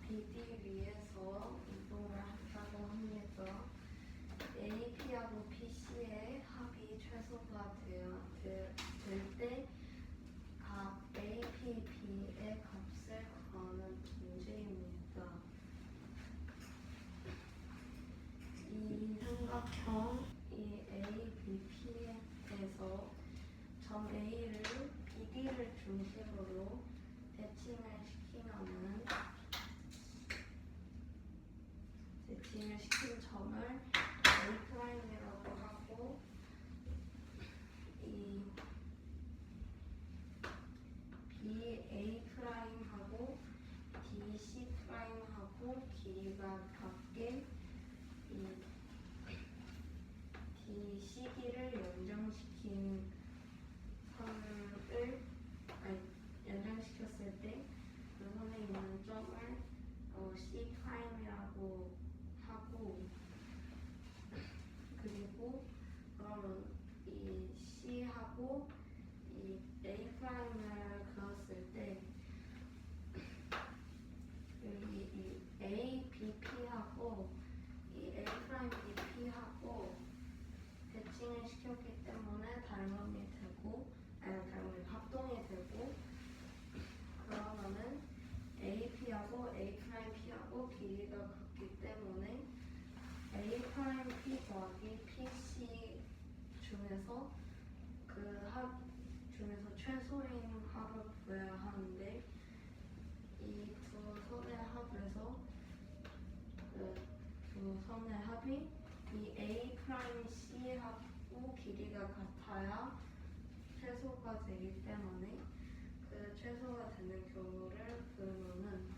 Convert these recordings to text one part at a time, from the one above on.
BD 위에서 이동을 한다고 합니다. AP하고 PC의 합이 최소가 될 때 각 AP, B의 값을 구하는 문제입니다. 이 삼각형 이 ABP에서 점 A를 BD를 중심으로 대칭을 시킨 점을 A'이라고 하고 이 BA'하고 DC'하고 길이가 같게 이 DCD를 연장시켰을 때 그 선에 있는 점을 C'이라고 하고, 그리고 그러면 이 C하고 이 A'을 그었을 때 이 ABP하고 이 A'BP하고 대칭을 시켰기 때문에 닮음이 합동이 되고, 그러면은 AP하고 A'P하고 길이가 같기 때문에 A'P 더하기 PC 중에서 그 합 중에서 최소인 합을 구해야 하는데, 이 두 선의 합에서 두 선의 합이 이 A'C하고 길이가 같아야 최소가 되기 때문에 그 최소가 되는 경우를 그러면은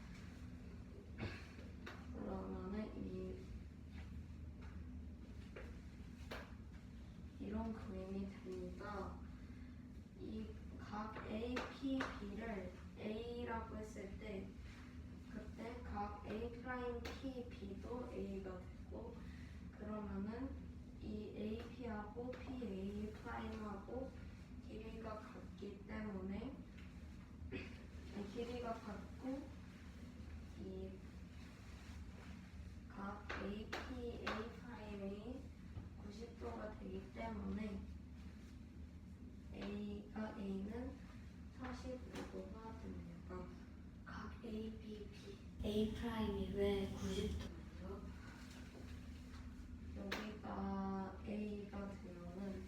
이런 그림이 됩니다. 이 각 AP, B를 A라고 했을 때 그때 각 A'P, B도 A가 되고, 그러면은 이 AP하고 PA'하고 길이가 같기 때문에 길이가 같고 이 각 AP, A'이 90도가 되기 때문에 A는 45도가 됩니다. 각 ABP A'이 왜 90도예요? 여기가 A가 되면은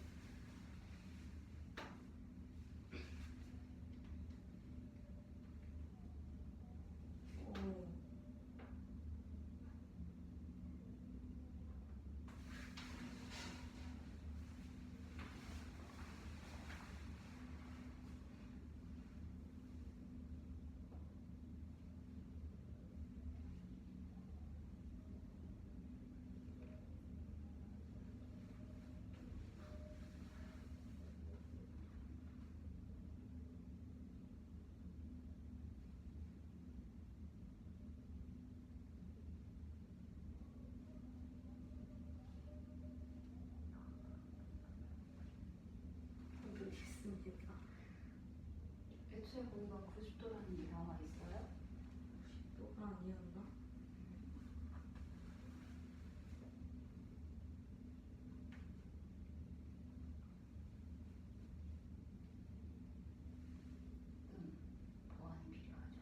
모르겠습니다. 애초에 거기가 90도라는 게 나와 있어요? 90도가 아니었나? 보완이 필요하죠.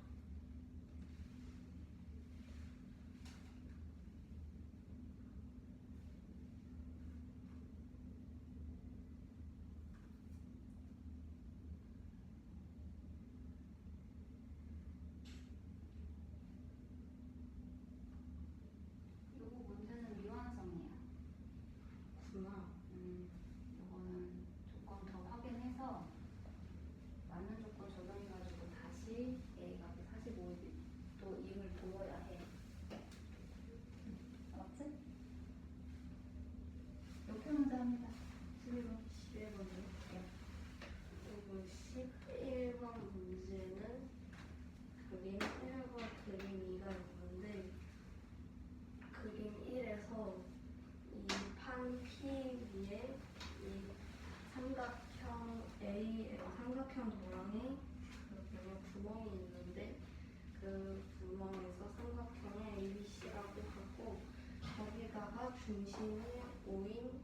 중심이 5인,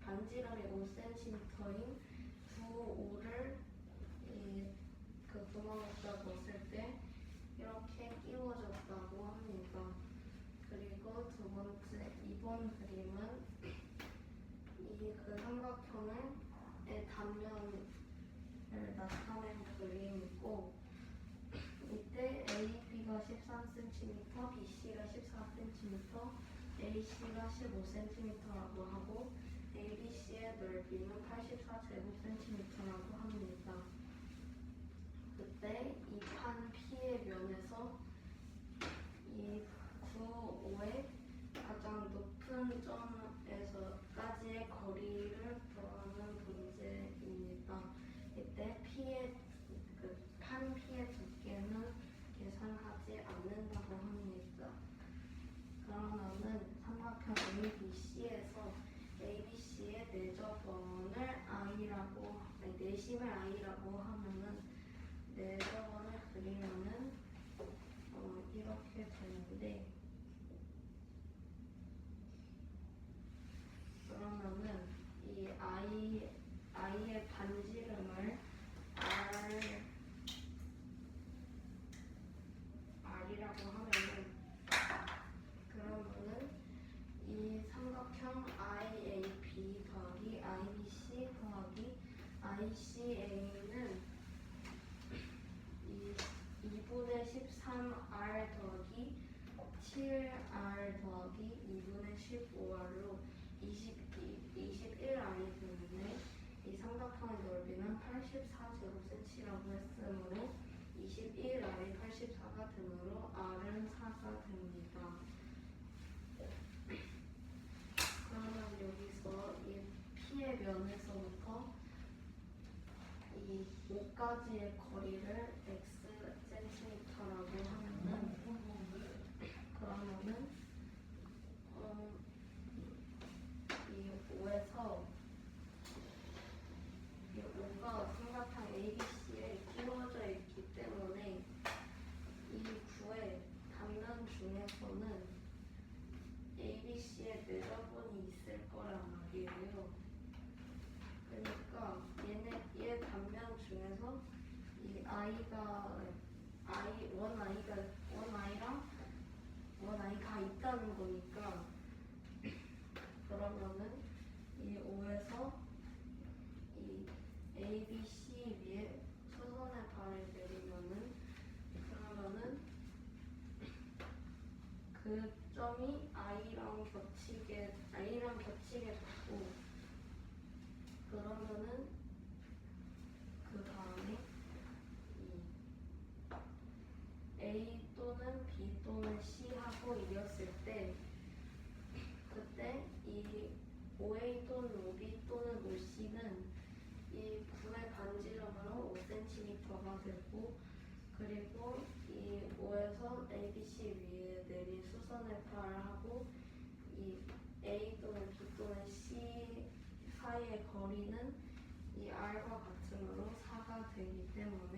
반지름이 5cm인 두 오를 그 구멍에다 넣었을 때 이렇게 끼워졌다고 합니다. 그리고 두 번째, 이번 그림은 이 그 삼각형의 단면을 나타낸 그림이고, 이때 AB가 13cm, BC가 14cm, AC가 15cm라고 하고 ABC의 넓이는 84제곱cm라고 합니다. 그때 이 판 P의 면에서 이 9, 5의 가장 높은 점에서까지의 거리를 구하는 문제입니다. 이때 P의 판 P의 두께는 계산하지 않는다고 합니다. 그러면은 삼각형 ABC에서 ABC의 내접원을 I라고, 내심을 I라고 하면은 내접원을 그리면은 이렇게 되는데, 그러면은 이 I의 반지름을 R이라고 하면은, 그러면은 이 삼각형 IAB 더하기 IBC 더하기 ICA는 이 2분의 13R 더하기 7R 더하기 2분의 15R로 21R이 되는데, 이 삼각형의 넓이는 84제곱cm라고 했으므로 21R이 84가 되므로 R은 4가 됩니다. 그러면 여기서 이 P의 면에서부터 이 5까지의 거리를 Xcm라고 하면은, 그러면은 이 5에서 이 5가 삼각형 ABC에 끼워져 있기 때문에 이 9의 단면 중에서는 ABC의 내접원이 있을 거란 말이에요. 그러니까 얘 단면 중에서 이 원I가 있다는 거니까, 그러면은 이 5에서 이 ABC 위에 수선의 발을 내리면은, 그러면은 그 점이 I랑 겹치게 되고, 그러면은 그 다음에 이 A 또는 B 또는 C하고 이었을 때, 그때 이 OA 또는 OB 또는 OC는 이 9의 반지름으로 5cm가 되고, 그리고 이 5에서 ABC 위에 내린 수선의 팔하고 이 A 또는 B 또는 C 사이의 거리는 이 R과 같으므로 4가 되기 때문에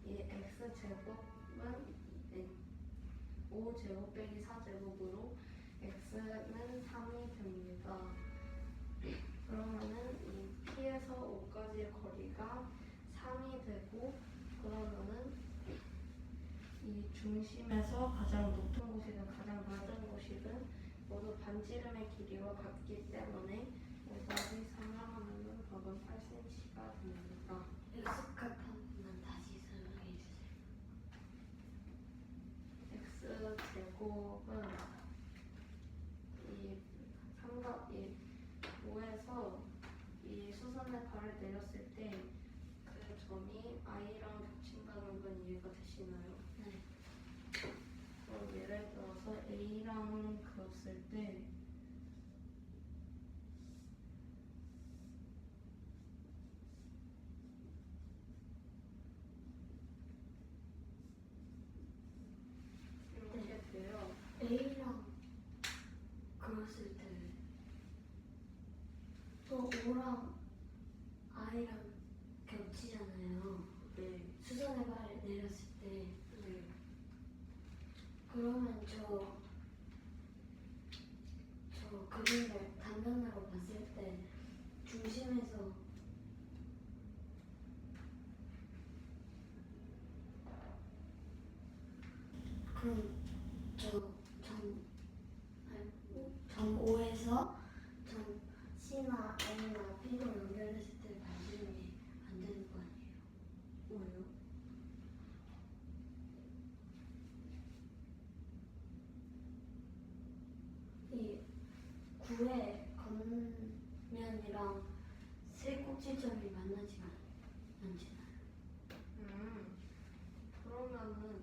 이 X제곱은 5제곱 빼기 4제곱으로 X는 3이 됩니다. 그러면은 이 P에서 5까지의 거리가 3이 되고, 그러면은 이 중심에서 가장 높은 곳이든 가장 낮은 곳이든 모두 반지름의 길이와 같기 때문에 5까지 상하하면 각은 8cm가 됩니다. 익숙한 다시 설명해 주세요. X제곱은 이 5에서 이 수선의 발을 내렸을 때 그 점이 I랑 겹친다는 건 이해가 되시나요? 네. 그럼 예를 들어서 A랑 그었을 때 이렇게 돼요. A랑 그랬을 때 또 O랑 I랑 겹치잖아요. 네. 수선의 발을 내렸을 때. 네. 그러면 그 그림을 단면으로 봤을 때 중심에서 그럼 점 O에서 점 C나 A나 B로 연결했을 때 반지름이 안 되는 거 아니에요? 뭐예요? 이 구의 겉면이랑 세 꼭지점이 만나지 않잖아요. 그러면은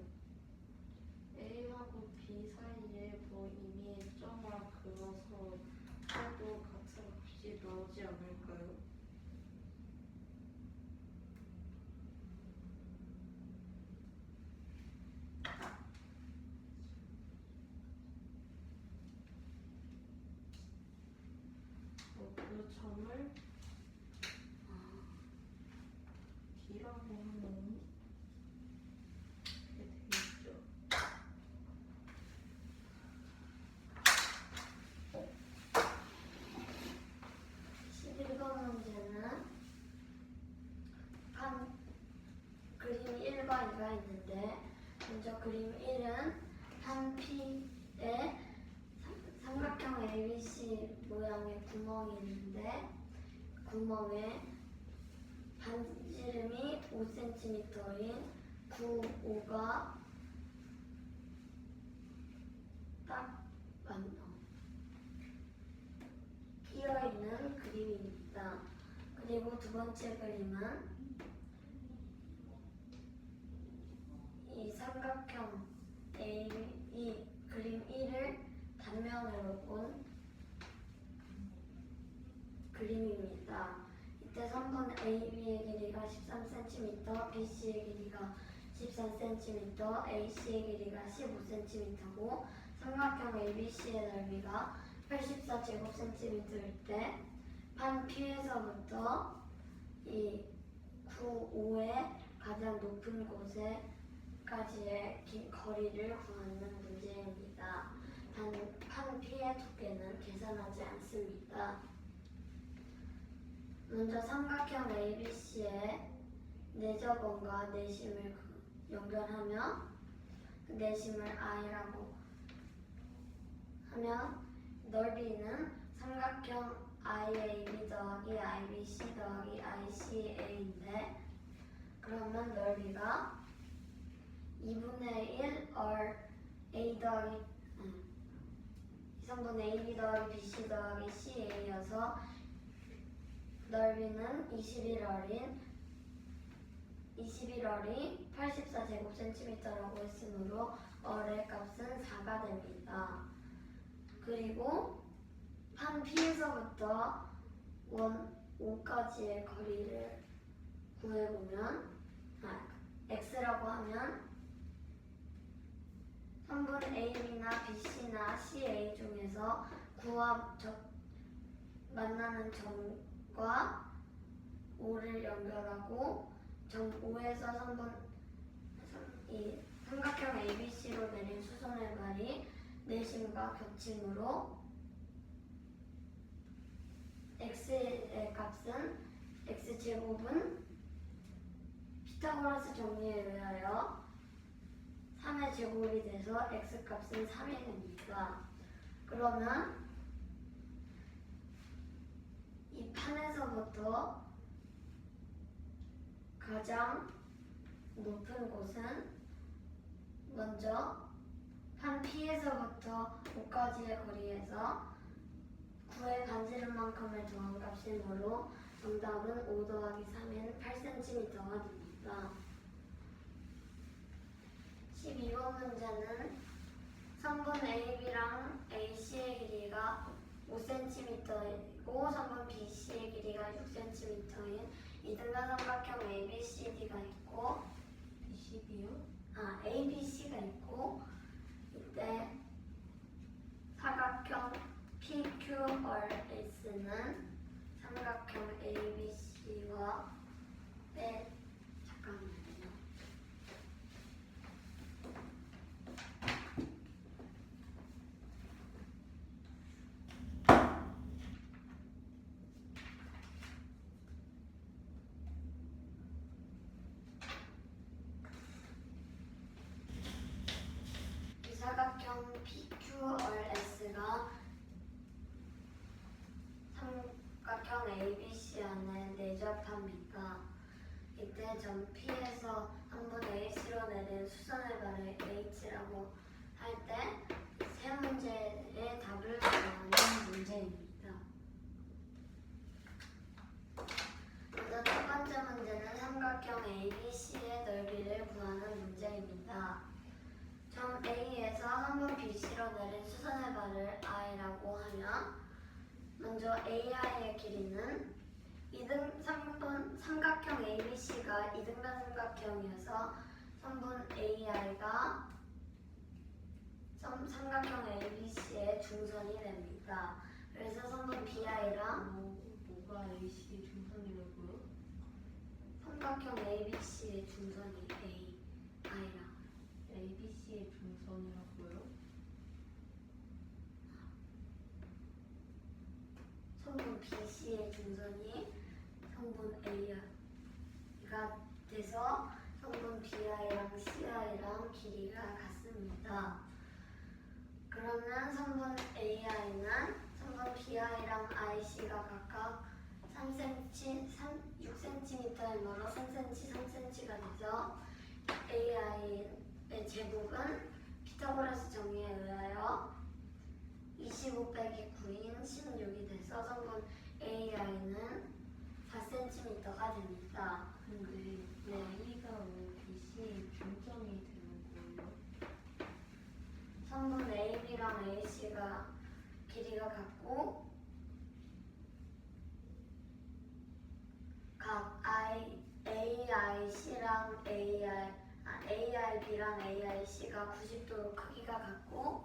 A하고 B 사이에 뭐 이미 점을 그어서 해도 같은 값이 나오지 않을까요? 그 점을 D라고 하면 이렇게 되겠죠. (11번) 문제는 그림 1과 2가 있는데 먼저 그림 1은 한 P에 삼각형 ABC 모양의 구멍이 있는데 구멍에 반지름이 5cm인 9,5가 딱 끼어 있는 그림입니다. 그리고 두 번째 그림은 이 삼각형 이 그림 1을 단면으로 본 그림입니다. 이때 선분 AB의 길이가 13cm, BC의 길이가 14cm, AC의 길이가 15cm고 삼각형 ABC의 넓이가 84제곱cm일 때 판 P에서부터 이 9, 5의 가장 높은 곳에까지의 거리를 구하는 문제입니다. 단 판 P의 두께는 계산하지 않습니다. 먼저 삼각형 ABC의 내접원과 내심을 연결하며 그 내심을 I라고 하면 넓이는 삼각형 IAB 더하기 IBC 더하기 ICA인데 그러면 넓이가 2분의 1 R A 더하기 2성분 AB 더하기 BC 더하기 CA여서 넓이는 21R이 84제곱cm라고 했으므로 R의 값은 4가 됩니다. 그리고 판 P에서부터 원 O까지의 거리를 구해보면 X라고 하면 선분 AB나 BC나 CA 중에서 구와 만나는 점과 O를 연결하고 점 O에서 이 삼각형 ABC로 내린 수선의 발이 내심과 겹치므로 X의 값은 X제곱은 피타고라스 정리에 의하여 3의 제곱이 돼서 X값은 3이 됩니다. 그러면 이 판에서부터 가장 높은 곳은 먼저 판 P에서부터 5까지의 거리에서 9의 반지름만큼을 더한 값이므로 정답은 5 더하기 3인 8cm가 됩니다. 12번 문제는 선분 AB랑 AC의 길이가 5cm이고 선분 BC의 길이가 6cm인 이등변 삼각형 ABCD가 있고 ABC가 있고 이때 사각형 PQRS는 삼각형 ABC와 잠깐만요. 다음에 점 P에서 한번 AC로 내린 수선의 발을 H라고 할 때 세 문제의 답을 구하는 문제입니다. 먼저 첫 번째 문제는 삼각형 ABC의 넓이를 구하는 문제입니다. 점 A에서 한번 BC로 내린 수선의 발을 I라고 하면 먼저 AI의 길이는 삼각형 ABC가 이등변 삼각형이어서 선분 AI가 삼각형 ABC의 중선이 됩니다. 그래서 선분 BI랑 뭐가 AC의 중선이라고요? 삼각형 ABC의 중선이 AI랑 ABC의 중선이라고요? 선분 BC의 중선이 성분 A가 돼서 성분 BI랑 CI랑 길이가 같습니다. 그러면 성분 AI는 성분 BI랑 IC가 각각 6cm의 멀어 3cm, 3cm가 돼서 AI의 제곱은 피타고라스 정의에 의하여 25 빼기 9인 16이 돼서 성분 AI는 4cm가 됩니다. 근데 A가 왜 BC의 중점이 되는 거예요? 성분 AB랑 AC가 길이가 같고 각 AIC랑 AIB랑 AIC가 90도로 크기가 같고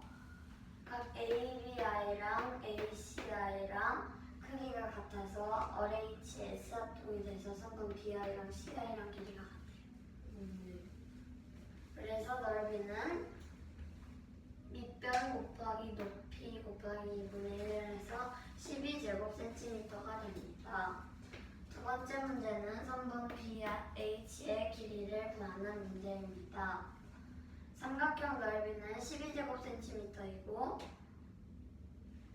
각 ABI랑 ACI랑 크기가 같아서 RHS 합동이 돼서 성분 BI랑 CI랑 길이가 같아요. 그래서 넓이는 밑변 곱하기 높이 곱하기 2분의 1을 해서 12제곱cm가 됩니다. 두 번째 문제는 선분 BH의 길이를 구하는 문제입니다. 삼각형 넓이는 12제곱cm이고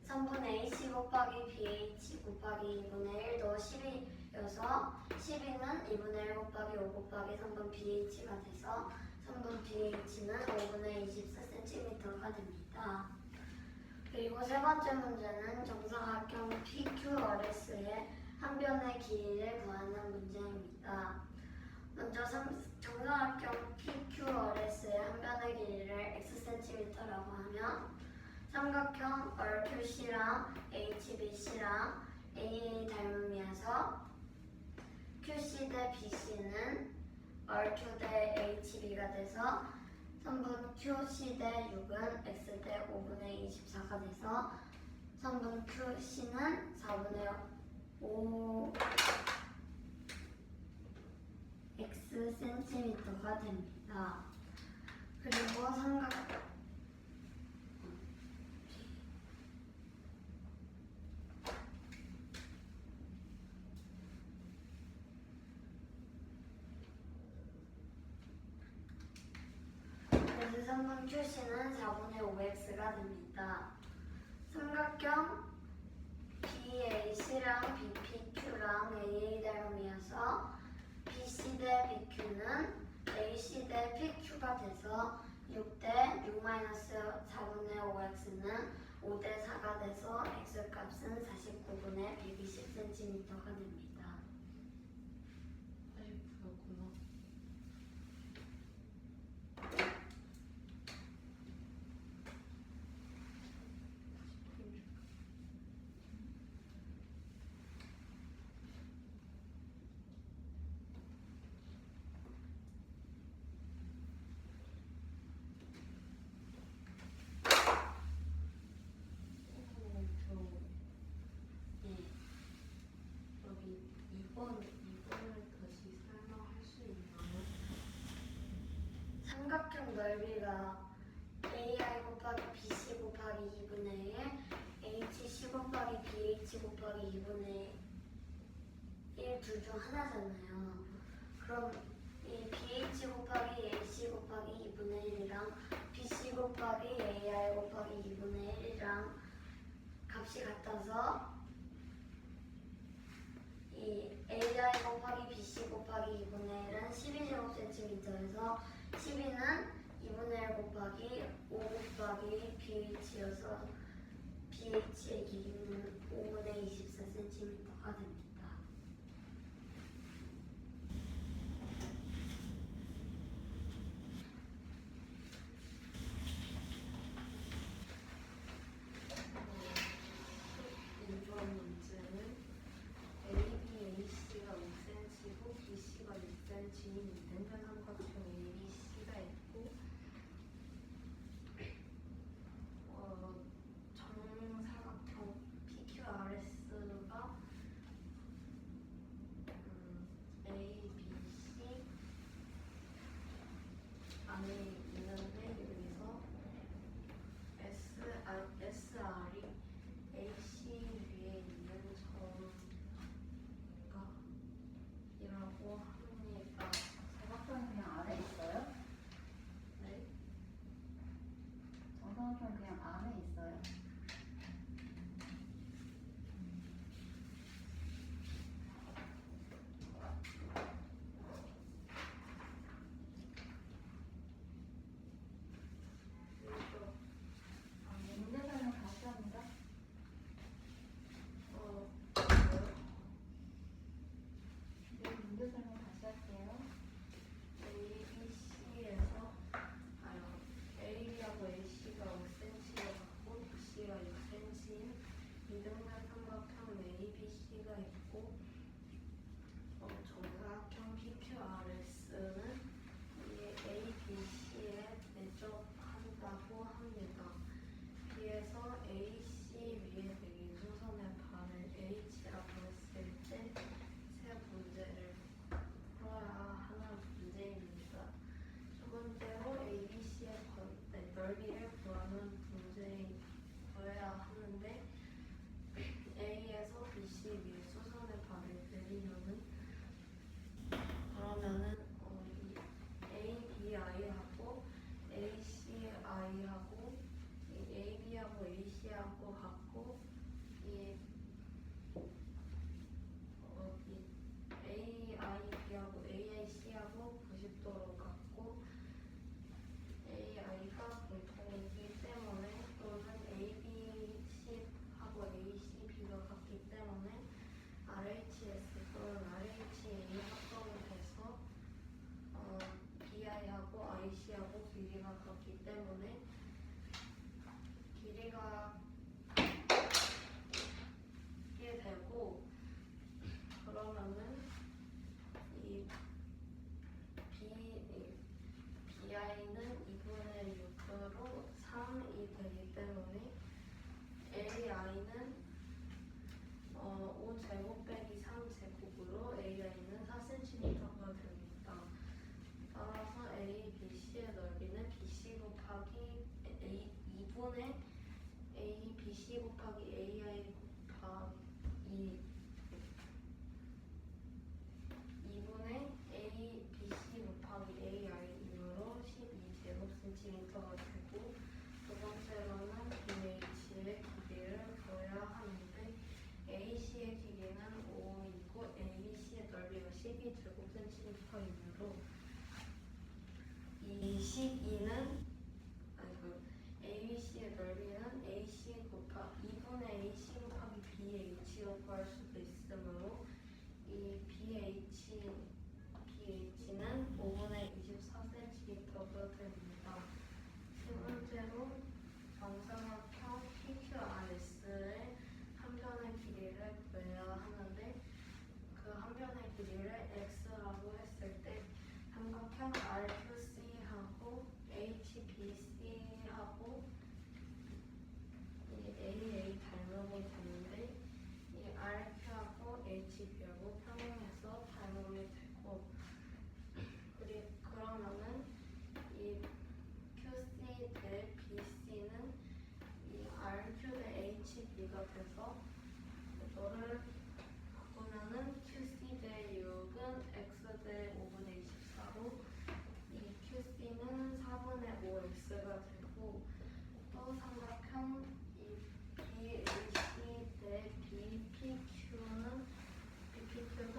선분 AC 곱하기 BH 곱하기 2분의 1도 10이어서 12는 2분의 1 곱하기 5 곱하기 선분 BH가 돼서 선분 BH는 5분의 24cm가 됩니다. 그리고 세 번째 문제는 정사각형 PQRS의 한 변의 길이를 구하는 문제입니다. 먼저 정사각형 PQRS의 한 변의 길이를 xcm라고 하면 삼각형 RQC랑 HBC랑 AA 닮음이어서 QC 대 BC는 RQ 대 HB가 돼서 선분 QC 대 6은 X 대 5분의 24가 돼서 선분 QC는 4분의 5 Xcm가 됩니다. 그리고 선분 QC는 4분의 5x가 됩니다. 삼각형 BAC랑 BPQ랑 AA 닮음이어서 BC 대 BQ는 AC 대 PQ가 돼서 6 대 6 마이너스 4분의 5x는 5 대 4가 돼서 x값은 49분의 120cm가 됩니다. 89였구나. 여기 2번을 다시 설명할 수 있나요? 삼각형 넓이가 AI 곱하기 BC 곱하기 2분의 1, HC 곱하기 BH 곱하기 2분의 1 둘 중 하나잖아요. 그럼 이 BH 곱하기 AC 곱하기 2분의 1이랑 BC 곱하기 AI 곱하기 2분의 1이랑 값이 같아서 이 AI 곱하기 BC 곱하기 2분의 1은 12제곱cm에서 12는 2분의 1 곱하기 5 곱하기 BH여서 BH의 길이는 5분의 24cm가 됩니다. 이번 문제는 ABAC가 5cm고 BC가 6cm인 이등변 삼각형 ABC가 있고 정사각형 PQRS가 ABC 안에 있는데 여기서 SR이 AC 위에 있는 점이라고 합니다. 정사각형이 그냥 안에 있어요? 네. 정사각형 그냥 안에 있어요? 그래서 문제 설명 다시 합니다. 뭐요? 네, 문제 설명 다시 할게요. ABC에서 AB하고 AC가 5cm가 같고 BC가 6cm인 이등변 삼각형 ABC가 있고 정사각형 PQRS는 이 ABC에 내접한다고 합니다. B에서 AC 위에 대긴 수선의 반을 H라고 했을 때 세 문제를 풀어야 하는 문제입니다. 첫 번째로 ABC의 넓이를 구하는 구해야 하는데 A에서 BC 위에 수선의 반을 그리면은 그러면은 이 ABI하고 ACI하고 이 AB하고 AC하고 같고 이 AIB하고 AIC하고 90도로 같고 AI가 공통이기 때문에 또는 ABC하고 ACB가 같기 때문에 RHS 또는 RHA 합성이 돼서 BI하고 IC하고 길이가 같기 때문에 길이가 같게 되고 그러면은 이 BI는 2분의 6으로 3이 되기 때문에 AI는 5제곱 빼기 3제곱으로 AI는 4cm가 됩니다. 따라서 ABC의 넓이는 BC 곱하기 2분의 ABC 곱하기 AI 곱하기 2분의 ABC 곱하기 AI이므로 12제곱cm가 되고 두 번째로는 BH의 길이를 구해야 하는데 AC의 길이는 5이고 ABC의 넓이가 12제곱cm이므로 이 12는 ABC의 넓이는 AC 곱하기 2분의 AC 곱하기 BH로 구할 수도 있으므로 이 BH는 5분의 24cm가 됩니다. 세 번째로 정사각형 PQRS의 한 변의 길이를 구해야 하는데 그 한 변의 길이를 x라고 했을 때 삼각형 RQC하고 HBC하고 이 AA 닮음이 되는데 이 RQ하고 HB하고 평행해서 닮음이 되고 그러면은 이 QC 대 BC는 이 RQ 대 HB가 돼서 이거를 바꾸면은 QC 대 6은 X 대 5분의 24로 이 QC는 4분의 5X가 되고 또 삼각형 이 BAC 대 BPQ는 BPQ도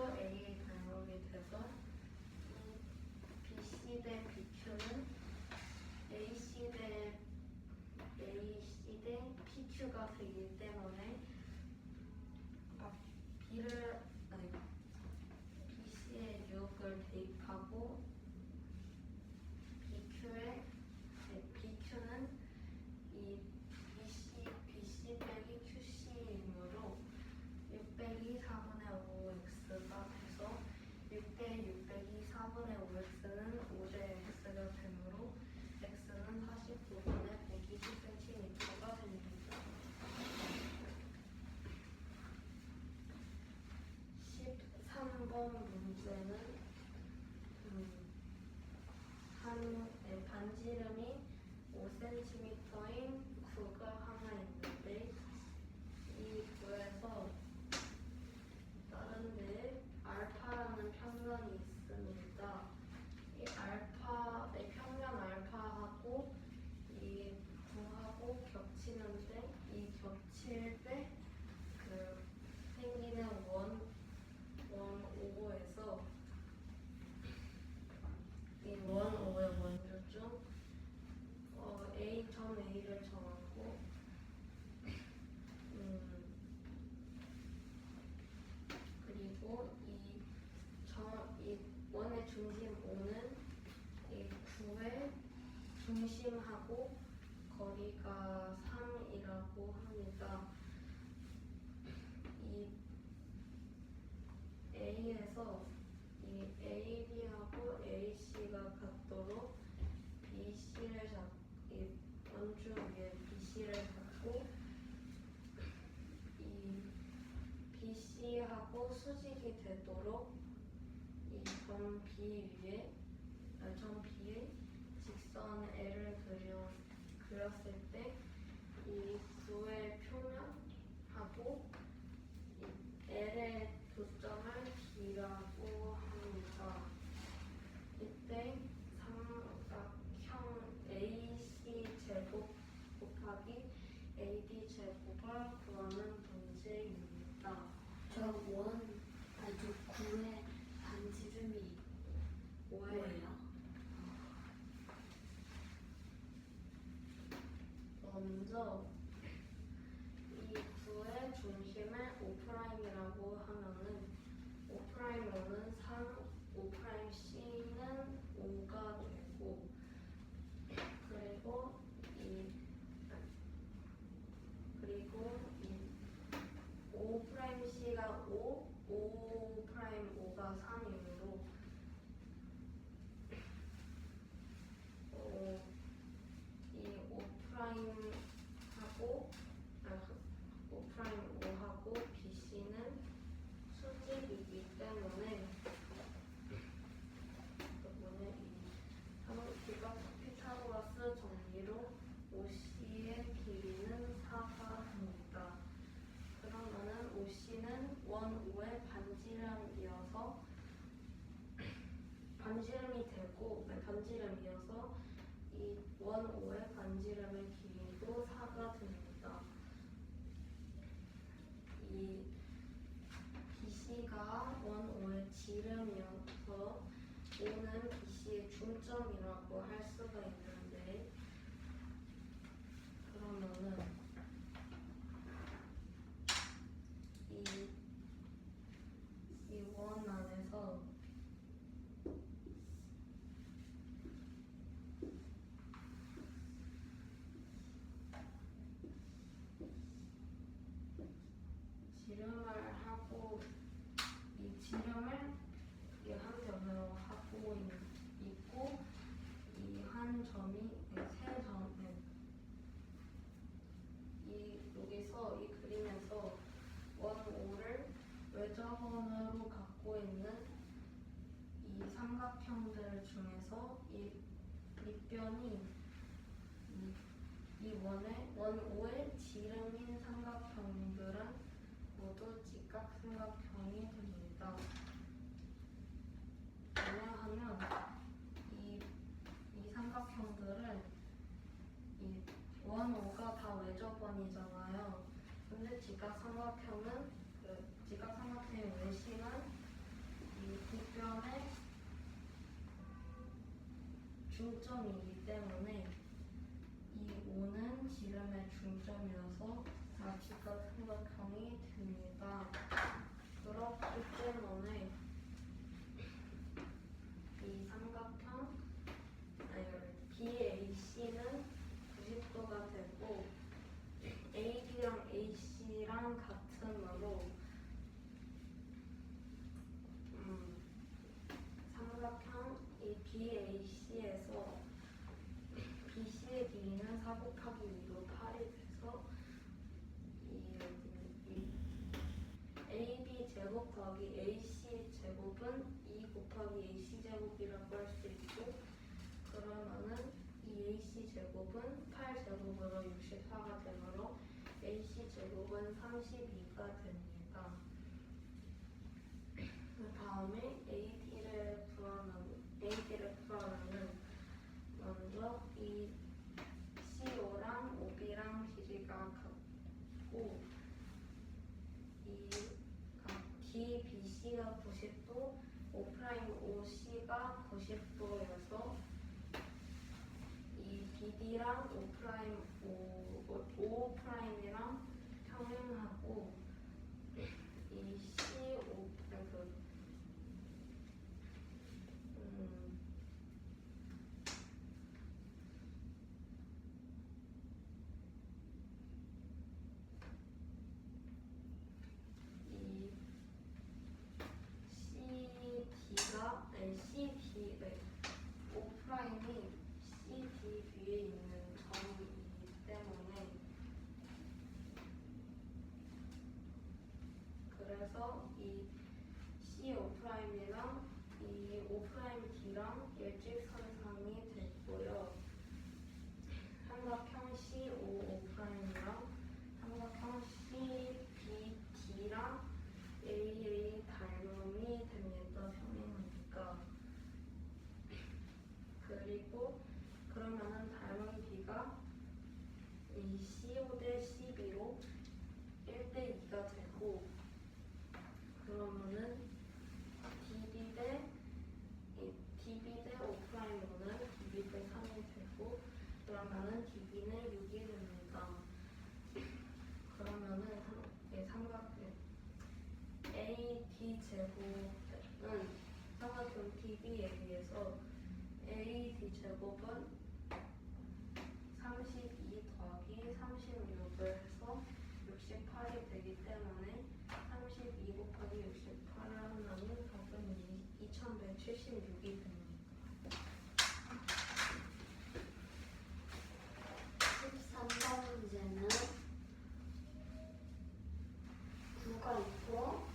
문제는 반지름이 5cm인 구가 하나 있는데 이 구에서 다른 데 알파라는 평면이 있습니다. 이 알파의 평면 알파하고 이 구하고 겹치는데 이 겹칠 때 그 생기는 원 5에서 이 원 5의 원주 중 점 A를 정하고 그리고 이 원의 중심 O는 이 구의 중심하고 거리가 3이라고 합니다. 이 A에서 이 AB하고 AC가 같도록 BC를 이 원주 위에 BC를 잡고 이 BC하고 수직이 되도록 이 점 B에 직선 L을 그렸을 때 이 구의 표면하고 이 L의 교점을 D라고 합니다. 이때 삼각형 AC 제곱 곱하기 AD 제곱을 구하는 문제입니다. 저 구의 반지름이 뭐예요? 먼저 이 구의 중심을 O'이라고 하면은 O'는 3, O'C는 5가 되고 그리고 이 O'C가 5, O'O가 3이므로 이 O'O하고 BC는 수직이기 때문에 피타고라스 정리로 OC의 길이는 4가 됩니다. 그러면은 OC는 원 5의 반지름이어서 이 원 5의 반지름의 길이도 4가 됩니다. 이 BC가 원 5의 지름이어서 O는 BC의 중점이라고 할 수가 있는데 그러면은 이 원 안에서 지름을 하고 이 지름을 이 한 변으로 하고 있고 이 한 점이 세 점, 이 여기서 이 그림에서 원 5를 외접원으로 갖고 있는 이 삼각형들 중에서 이 밑변이 이 원 5의 지름인 삼각형들은 모두 직각삼각형이 됩니다. 왜냐하면 이 삼각형들은 이 원 5가 다 외접원이잖아요. 근데 직각삼각형의 외심은 이 빗변의 중점이기 때문에 이 5는 지름의 중점이어서 다 직각삼각형이 됩니다. 그렇기 때문에 이 삼각형 BAC는 90도가 되고 AB랑 AC랑 같으므로 삼각형 이 BAC에서 BC의 길이는 4 곱하기 2로 8이 돼서 이 AB 제곱 더하기 AC 제곱은 제곱은 32가 됩니다. 그 다음에 AD를 구하려면 먼저 이 CO랑 OB랑 길이가 같고 이 DBC가 90도, O'C가 90도여서 이 BD랑 O'I랑 평행하고 이 CO O'이 CD 위에 있는 점이기 때문에 그래서 이 CO'이랑 이 O'D랑 일직선상이 됐고요. 삼각형 COO'랑 삼각형 CBD랑 AA 닮음이 됩니다. 평행하니까. 그리고 그러면은 닮은 B가 이 CO 대 CB로 1대 2가 되고 그러면은 DB 대 O'는 DB 대 3이 되고 그러면은 DB는 6이 됩니다. 그러면은 삼각형 AD 제곱은 삼각형 DB에 비해서 AD 제곱은 32 더하기 36을 해서 68이 되기 때문에 32 곱하기 68을 하면 답은 2176이 됩니다. 13번 문제는 9가 있고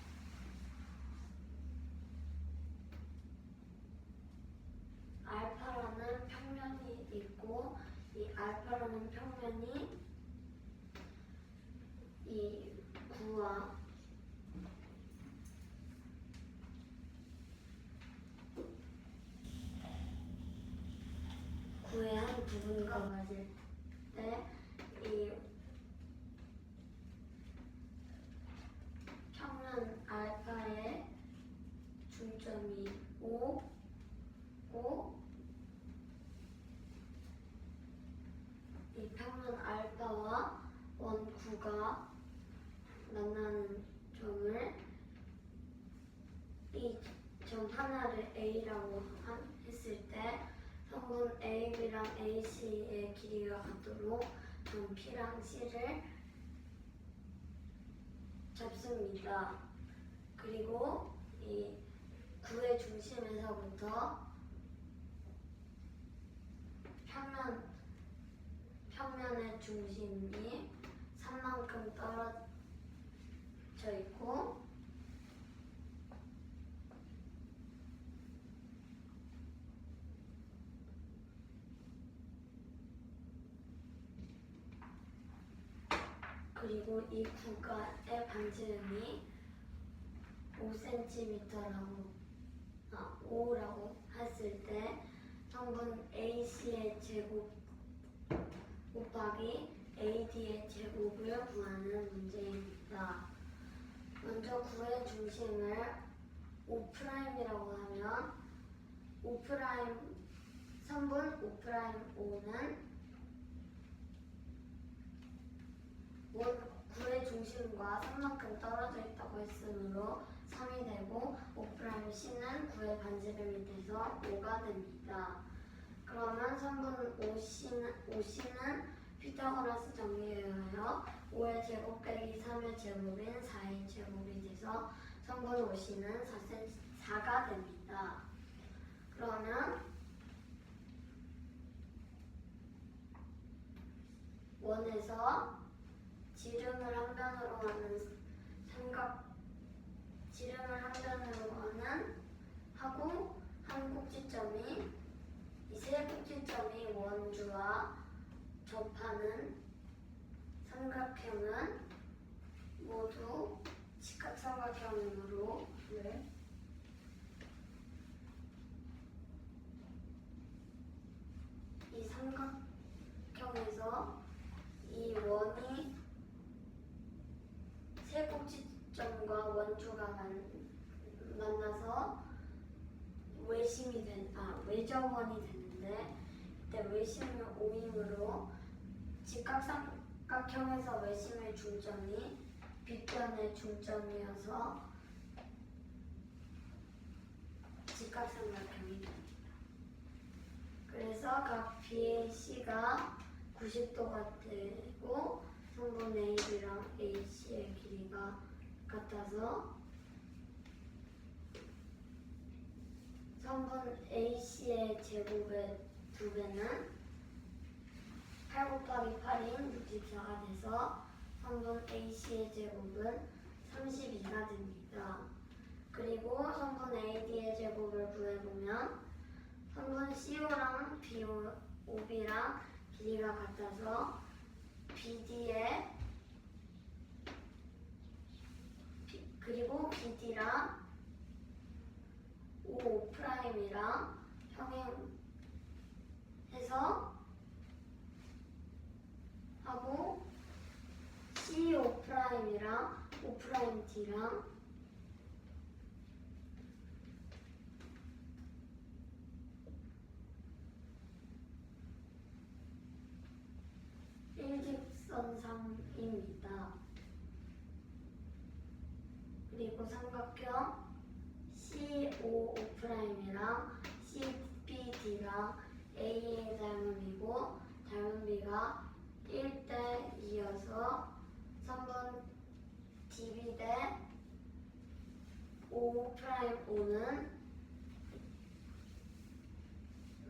알파라는 평면이 있고 이 알파라는 평면이 이 9와 구의 한 부분과 맞을 때 이 평면 알파의 중점이 5고 이 평면 알파와 원9가 만나는 점을 이 점 하나를 A라고 했을 때 성분 AB랑 AC의 길이가 같도록 점 P랑 C를 잡습니다. 그리고 이 구의 중심에서부터 평면의 중심이 3만큼 떨어져 있고 그리고 이 구가의 반지름이 5라고 했을 때 성분 AC의 제곱 곱하기 AD의 제곱을 구하는 문제입니다. 먼저 구의 중심을 5'이라고 하면 성분 5'5는 구의 중심과 3만큼 떨어져 있다고 했으므로 3이 되고 5'C는 구의 반지름이 돼서 5가 됩니다. 그러면 성분 OC는 피타고라스 정리에 의하여 5의 제곱 빼기 3의 제곱인 4의 제곱이 돼서 성분 OC는 4가 됩니다. 그러면 원에서 지름을 한 변으로 하고 한 꼭지점이 이 세 꼭지점이 원주와 접하는 삼각형은 모두 직각삼각형이므로 네. 이 삼각형에서 이 원이 세 꼭지점과 원주가 만나서 외접원이 되는데 이때 외심이 5이므로 직각삼각형에서 외심의 중점이 빗변의 중점이어서 직각삼각형이 됩니다. 그래서 각 BAC가 90도가 되고 성분 AB랑 AC의 길이가 같아서 성분 AC의 제곱의 2배는 8 곱하기 8인 64가 돼서 성분 AC의 제곱은 32가 됩니다. 그리고 성분 AD의 제곱을 구해보면 성분 CO랑 OB랑 길이가 같아서 BD의 그리고 BD랑 O''이랑 평행해서 하고 CO''이랑 O'D랑 일직선상입니다. 그리고 삼각형 CO'I랑 CBD랑 A의 닮음이고 닮음비가 1대 2여서 3번 DB 대 O'O는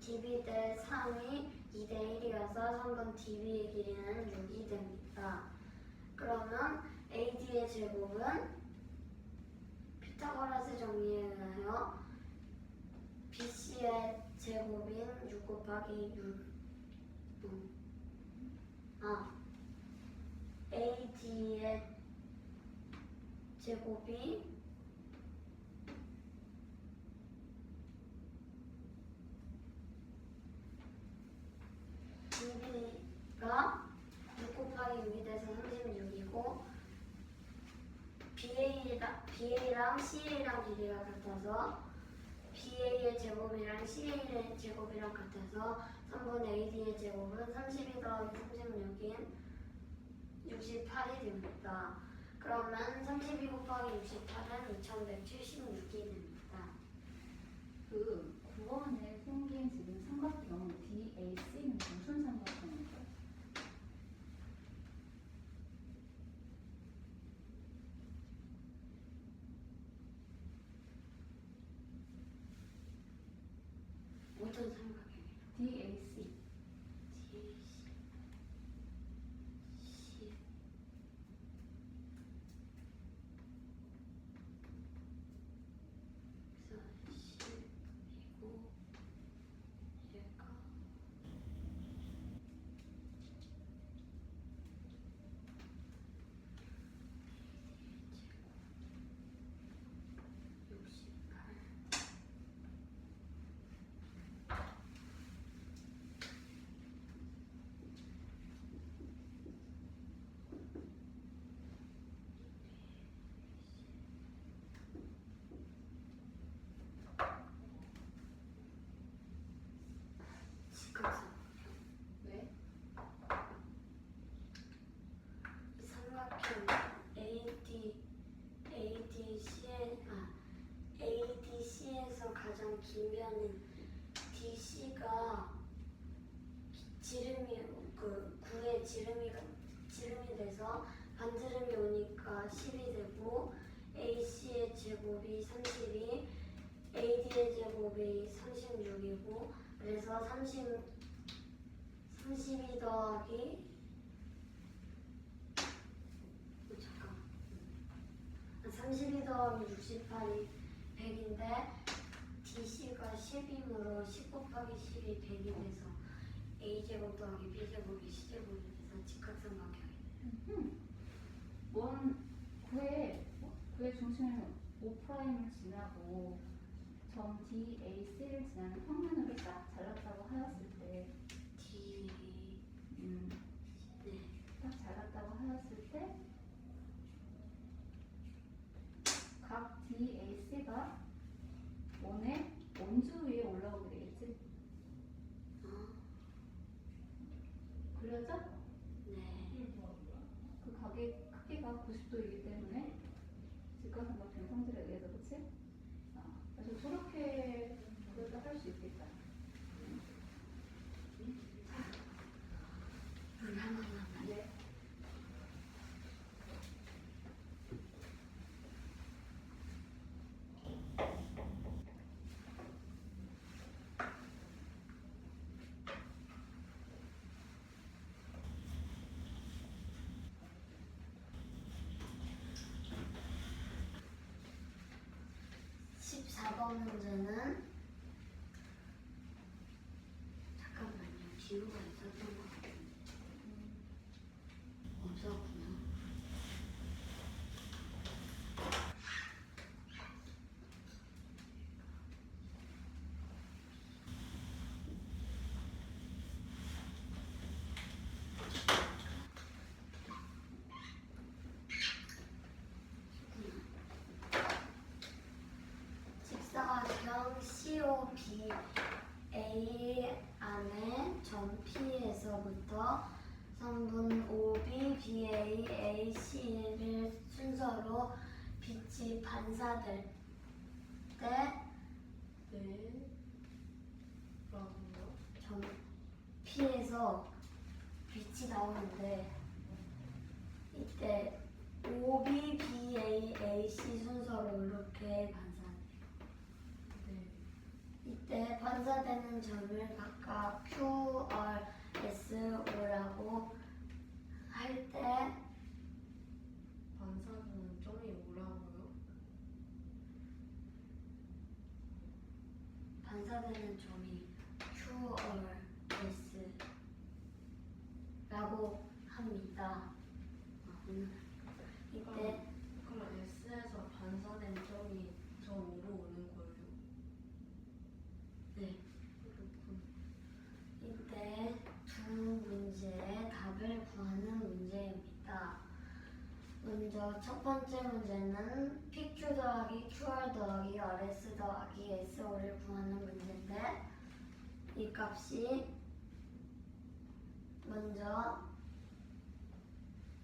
DB 대 3이 2대 1이어서 3번 DB의 길이는 6이 됩니다. 그러면 AD의 제곱은 피타고라스 정리에 의하여 BC의 제곱인 6 곱하기 6 AD의 제곱이 DB가 6 곱하기 6이 돼서 36이고 BA랑 CA랑 길이가 같아서 BA의 제곱이랑 CA의 제곱이랑 같아서 3분 AD의 제곱은 32 더하기 36인 68이 됩니다. 그러면 32 곱하기 68은 2176이 됩니다. 그 9번에 생긴 지금 삼각형 DAC는 무슨 삼각형인가요? 어떤 삼각형이요? DAC. 왜? 이 삼각형 ADC에서 가장 긴 변인 DC가 지름이 구에 지름이 돼서 반지름이 오니까 10이 되고 AC의 제곱이 32, AD의 제곱이 36이고 그래서 32 더하기 32 더하기 68이 100인데 DC가 10이므로 10 곱하기 10이 100이 돼서 A제곱 더하기 B제곱이 C제곱이 돼서 직각삼각형이 돼요. 뭔 그의 중심을 O'을 지나고 점 DAC를 지나는 평면으로 싹 잘랐다고 하였을 때 D 네. 딱 잘랐다고 하였을 때 각 DAC가 원의 원주 위에 올라오게 되겠지? 그려져? 네. 그 각의 크기가 90도이기 때문에 직각삼각형 성질에 의해서 그치? 그래서 저렇게 그래도 할 수 있겠다. 물 한 번만. 네. 번 문제는 잠깐만요. 지우가 있었던 것 같은데 없었구나. 직사각형 COBA 안에 점 P에서부터 성분 OB, BA, AC를 순서로 빛이 반사될 때 네. 라고요? 점 P에서 빛이 나오는데 이때 OB, BA, AC 순서로 이렇게 반사돼요. 네. 이때 반사되는 점을 각각 Q, R, S, O라고 할 때 반사는 점이 뭐라고요? 반사되는 점이 Q, R, S 라고 합니다. 이때 그럼 S에서 반사된 점이 저 위로 오는 거예요? 네, 그렇군. 이때 두 문제의 답을 구하는 문제입니다. 먼저 첫 번째 문제는 PQ 더하기 QR 더하기 RS 더하기 SO를 구하는 문제인데 이 값이 먼저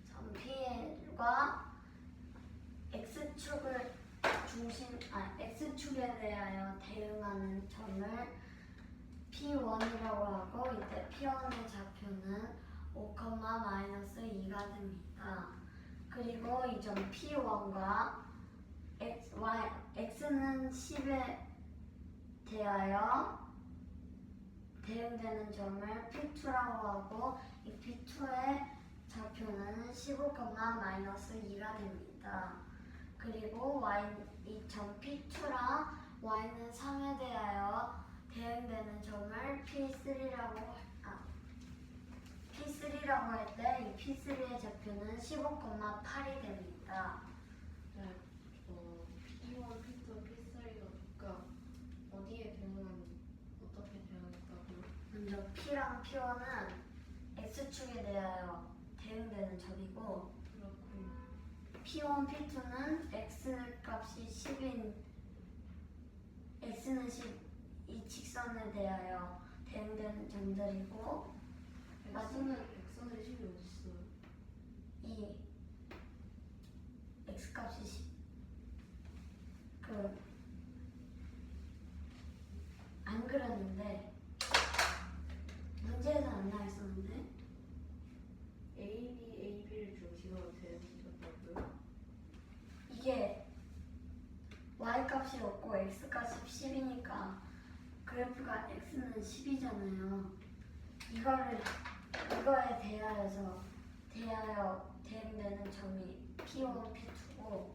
점 P과 X축을 X축에 대하여 대응하는 점을 P1이라고 하고 이때 P1의 좌표는 5,-2가 됩니다. 그리고 이 점 P1과 X는 10에 대하여 대응되는 점을 P2라고 하고 이 P2의 좌표는 15,-2가 됩니다. 그리고 이 점 P2랑 Y는 3에 대하여 대응되는 점을 P3라고 할 때 이 P3의 좌표는 15,8이 됩니다. 네. P1, P2, P3가 각각 어디에 어떻게 대응했다고요? 먼저 P랑 P1은 X축에 대하여 대응되는 점이고 그렇군. P1, P2는 X 값이 10인 X는 10, 이 직선에 대하여 대응되는 점들이고 X는 10이 어딨어요? 이 X 값이 10 안 그렸는데 문제에서 안 나와 있었는데 AB를 중심으로 대응시켰다고요? 이게 Y 값이 없고 X 값이 10이니까 그래프가 X는 10이잖아요. 이거에 대하여 대응되는 점이 P1, P2고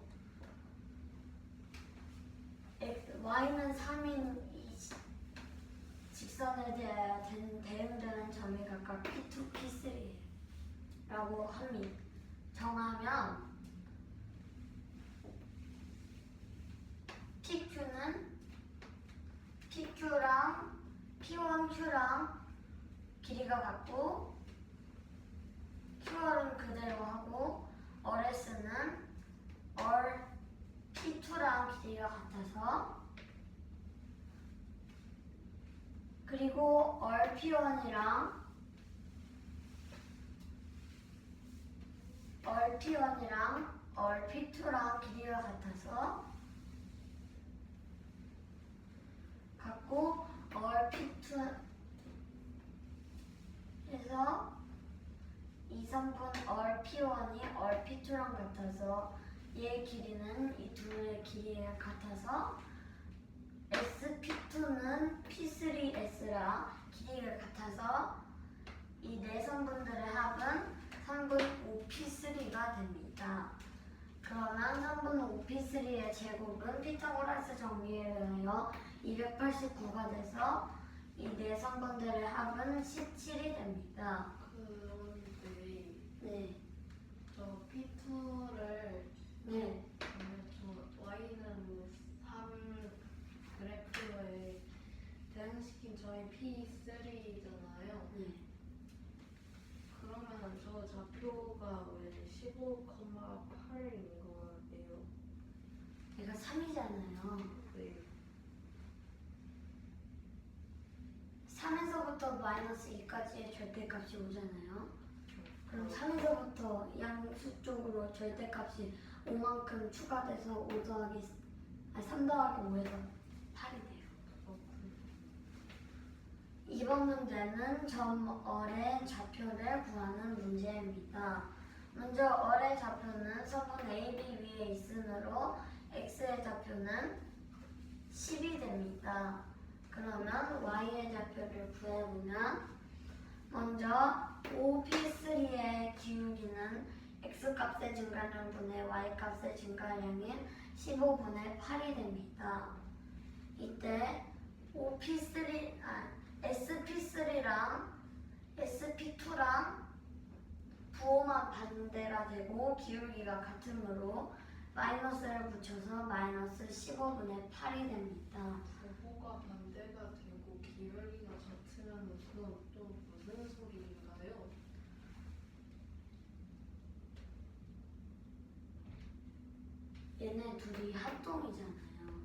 Y는 3인 이 직선에 대하여 대응되는 점이 각각 P2, P3라고 정하면 Q랑 P1Q랑 길이가 같고 QR은 그대로 하고 RS는 P2랑 길이가 같아서 그리고 P1이랑 P2랑 길이가 같아서 같고 P2 해서 2성분 P1이 P2랑 같아서 얘의 길이는 이 둘의 길이가 같아서 sp2는 p3s랑 길이가 같아서 이 네 성분들의 합은 3분 5p3가 됩니다. 그러면 3분 5p3의 제곱은 피타고라스 정리에 의하여 289가 돼서 이 네 성분들의 합은 17이 됩니다. 그런데 네. 저 P2를 네. 저 Y는 3 그래프에 대응시킨 저희 P3잖아요. 네. 그러면 저 좌표가 왜 15,8인 거예요? 얘가 3이잖아요. 네. 3에서부터 마이너스 2까지의 절대값이 오잖아요. 그럼 3에서부터 양수 쪽으로 절대값이 5만큼 추가돼서 3 더하기 5에서 8이 돼요. 이번 문제는 점어의 좌표를 구하는 문제입니다. 먼저 어의 좌표는 선분 AB 위에 있으므로 x의 좌표는 10이 됩니다. 그러면 y의 좌표를 구해보면 먼저 5p3의 기울기는 x값의 증가량분의 y값의 증가량인 15분의 8이 됩니다. 이때 SP3랑 SP2랑 부호만 반대가 되고 기울기가 같으므로 마이너스를 붙여서 마이너스 15분의 8이 됩니다. 부호가 반대가 되고 기울기가 같으면 그건 또 무슨 소리인가요? 얘네 둘이 합동이잖아요.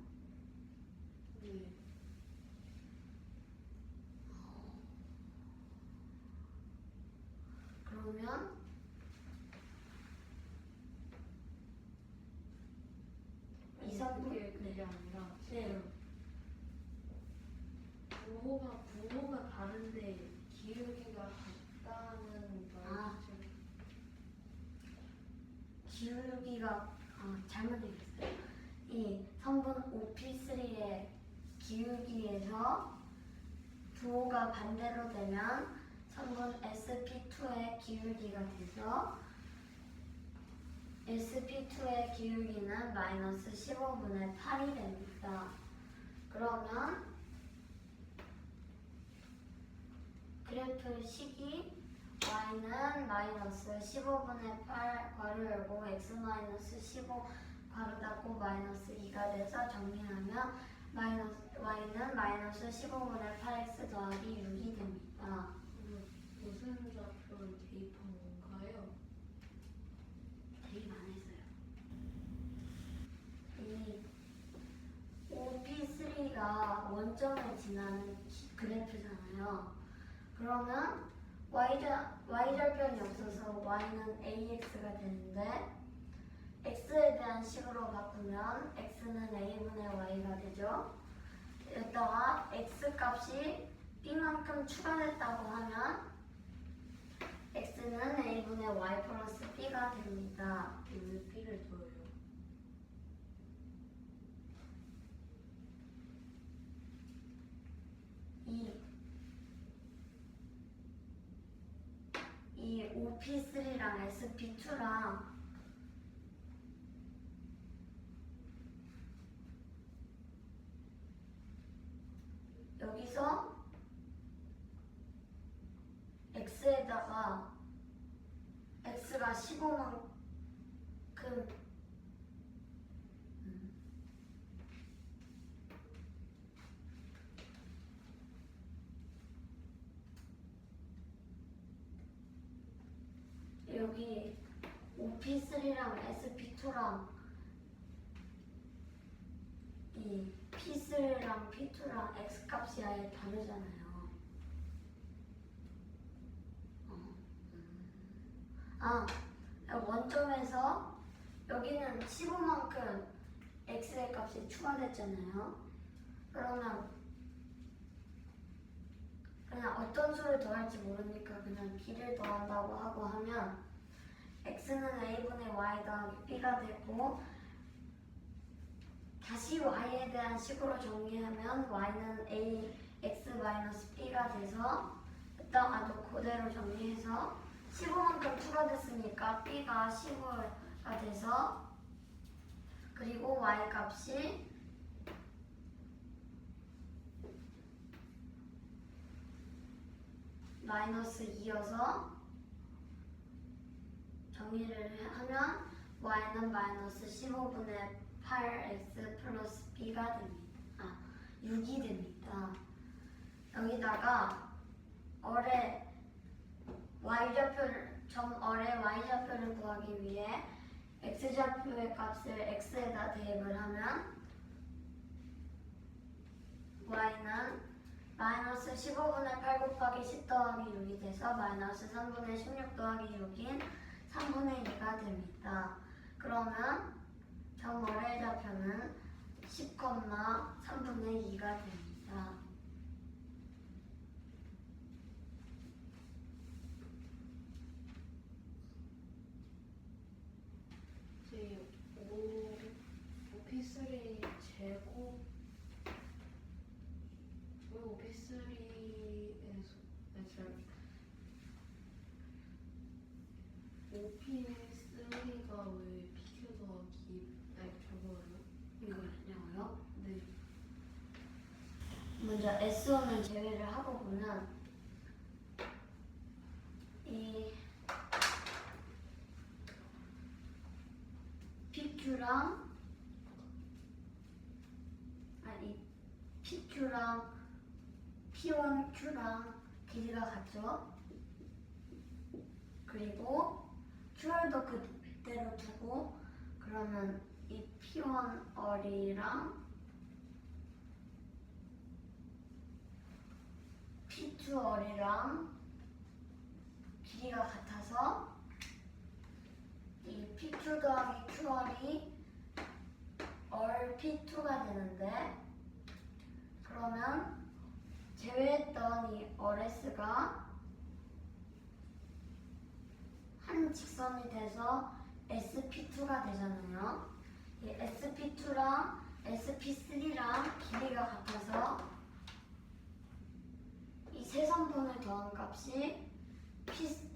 네. 그러면 그게 아니라 네. 부호가 다른데 기울기가 같다는 말이죠. 기울기가 잘못 얘기했어요. 이 성분 OP3의 기울기에서 부호가 반대로 되면 성분 SP2의 기울기가 돼서 SP2의 기울기는 마이너스 15분의 8이 됩니다. 그러면 그래프 식이 y는 마이너스 15분의 8 괄호 열고 x 마이너스 15 괄호 닫고 마이너스 2가 돼서 정리하면 y는 마이너스 15분의 8x 더하기 6이 됩니다. 무슨 좌표를 대입한 건가요? 대입 안 했어요. 이 OP3가 원점을 지나는 그래프잖아요. 그러면 y절편이 없어서 y는 ax가 되는데 x에 대한 식으로 바꾸면 x는 a분의 y가 되죠. 여기다가 x 값이 b만큼 추가됐다고 하면 x는 a분의 y 플러스 b가 됩니다. 왜 B를 둬요? 이 OP3랑 SP2랑 여기서 x에다가 x가 15만큼 여기 OP3랑 SP2랑 이 P3랑 P2랑 X값이 아예 다르잖아요. 원점에서 여기는 15만큼 X의 값이 추가됐잖아요. 그러면 그냥 어떤 수를 더할지 모르니까 그냥 B를 더한다고 하고 하면 X는 A분의 Y 더하기 B가 되고 다시 Y에 대한 식으로 정리하면 Y는 A, X 마이너스 B가 돼서 이따가도 그대로 정리해서 15만큼 추가됐으니까 B가 15가 돼서 그리고 Y 값이 마이너스 2여서 정리를 하면 Y는 마이너스 15분의 8X 플러스 B가 됩니다. 6이 됩니다. 여기다가 어뢰 Y좌표를 점어뢰 Y좌표를 구하기 위해 X좌표의 값을 X에다 대입을 하면 Y는 마이너스 15분의 8 곱하기 10 더하기 6이 돼서 마이너스 3분의 16 더하기 6인 3분의 2가 됩니다. 그러면 정어뢰 좌표는 10, 3분의 2가 됩니다. 이제 OP3 제곱 왜 OP3에서 OP3가 왜 PQ 더하기 저거예요? 이거요? 네. 먼저 S1은 제외를 하고 보면 이 PQ랑 PQ랑 P1Q랑 길이가 같죠? 그리고 Q열도 그대로 두고 그러면 이 P1 어리랑 P2 어리랑 길이가 같아서 이 PQ 더하기 Q어리 얼 P2가 되는데 그러면 제외했던 이 RS가 한 직선이 돼서 SP2가 되잖아요. 이 SP2랑 SP3랑 길이가 같아서 이 세 선분을 더한 값이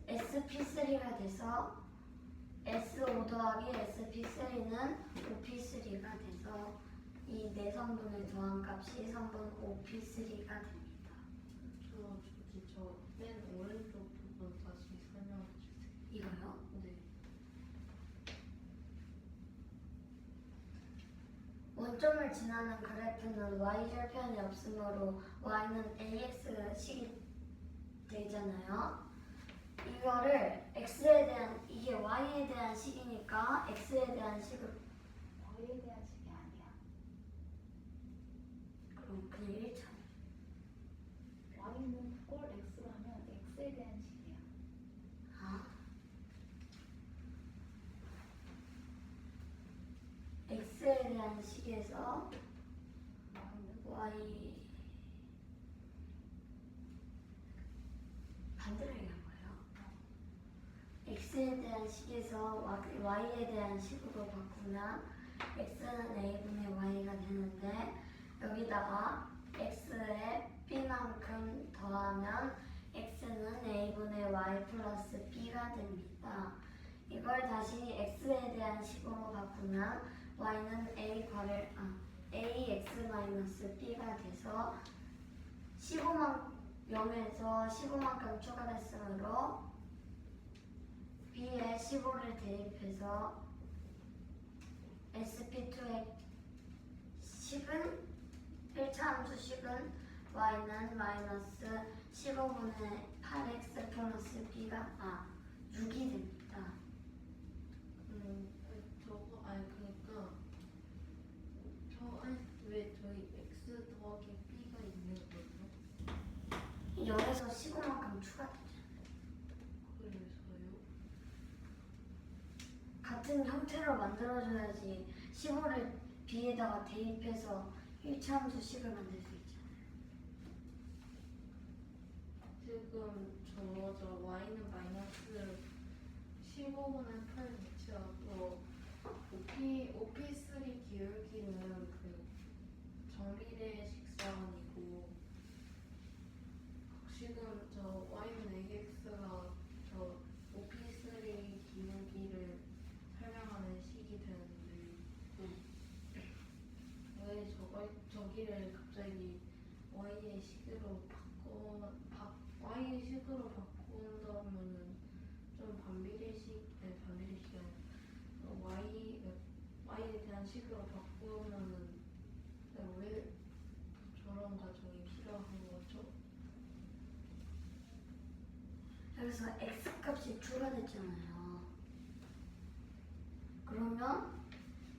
SP3가 돼서 S5 더하기 SP3는 OP3가 돼서 이 네 선분을 더한 값이 선분 OP3가 됩니다. 맨 오른쪽 부분 다시 설명해 주세요. 이거요? 네. 원점을 지나는 그래프는 y절편이 없으므로 y는 ax식이 되잖아요. 이거를 x에 대한 이게 y에 대한 식이니까 x에 대한 식을 Y에 대한 식이 아니야. 그럼 그냥 1차. Y는 꼴 X라면 X에 대한 식이야. x에 대한 식에서 Y는 y 반대로 얘기한 거예요. x에 대한 식에서 y에 대한 식으로 바꾸면 x는 a분의 y가 되는데 여기다가 x에 b만큼 더하면 x는 a분의 y 플러스 b가 됩니다. 이걸 다시 x에 대한 식으로 바꾸면 y는 ax-b가 돼서 0에서 15만큼 추가됐으므로 b에 15를 대입해서 SP2의 식은 1차 함수식은 y는 마이너스 15분의 8x 플러스 b가 6이 됩니다. 같은 형태로 만들어줘야지 15를 b에다가 대입해서 1차함수식을 만들 수 있잖아요. 지금 저 y는 마이너스 15분의 8 배치하고 OP3 기울기는 그 정비례 식상이고 지금 저 y는 ax가 저 OP3 기울기를 설명하는 식이 되는데 왜 저기를 갑자기 y의 식으로 y의 식으로 바꾼다면은 좀 반비례식, 네, 반비례식이 아니라 y에 대한 식으로 바꾸면은 왜 저런 과정이 필요한 거죠? 그래서 x값이 추가됐잖아요. 그러면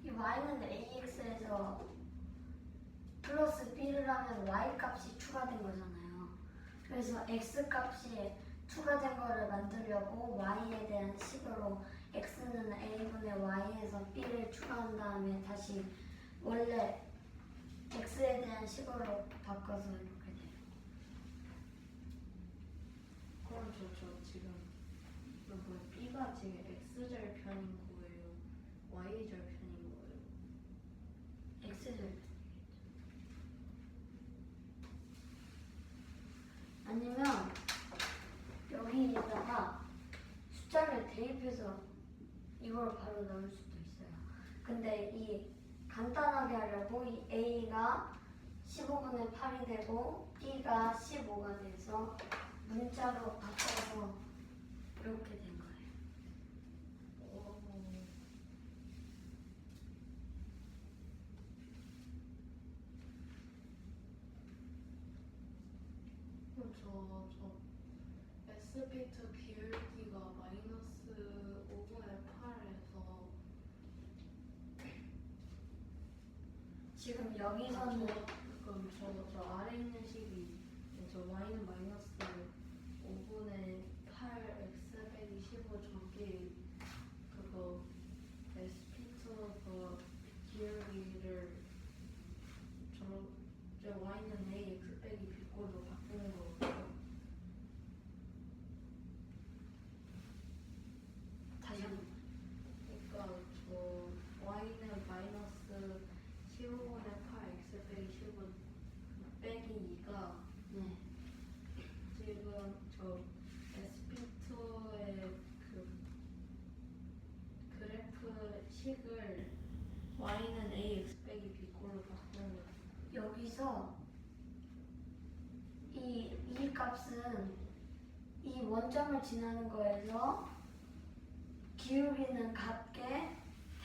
이 y는 ax에서 플러스 b를 하면 y값이 추가된 거잖아요. 그래서 x값이 추가된 거를 만들려고 y에 대한 식으로 x는 a분의 y에서 b를 추가한 다음에 다시 원래 x에 대한 식으로 바꿔서 이렇게 돼요. 그럼 저 지금 b가 지금 x절편인 거예요? y절편인 거예요? x절 아니면 여기에다가 숫자를 대입해서 이걸 바로 넣을 수도 있어요. 근데 이 간단하게 하려고 이 a가 15분의 8이 되고 b가 15가 돼서 문자로 바꿔서 이렇게 된 거예요. 그럼 저 S비트 기울기가 마이너스 5분의 8에서 지금 여기서는 그럼 저 아래 있는 식이 저 y는 마이너스 5분의 8 x 빼기 15 저기 그거 S비트 그 기울기를 저 y는 a x 빼기 b꼴로 바꾸는 거거든요. 다시 한번 그러니까 저 y는 마이너스 15분의 8 x 빼기 15 빼기 2가 네. 지금 저 S피터의 그 그래프 식을 y는 ax 빼기 b꼴로 바꾸는 거예요. 여기서 이 값은 이 원점을 지나는 거에서 기울기는 같게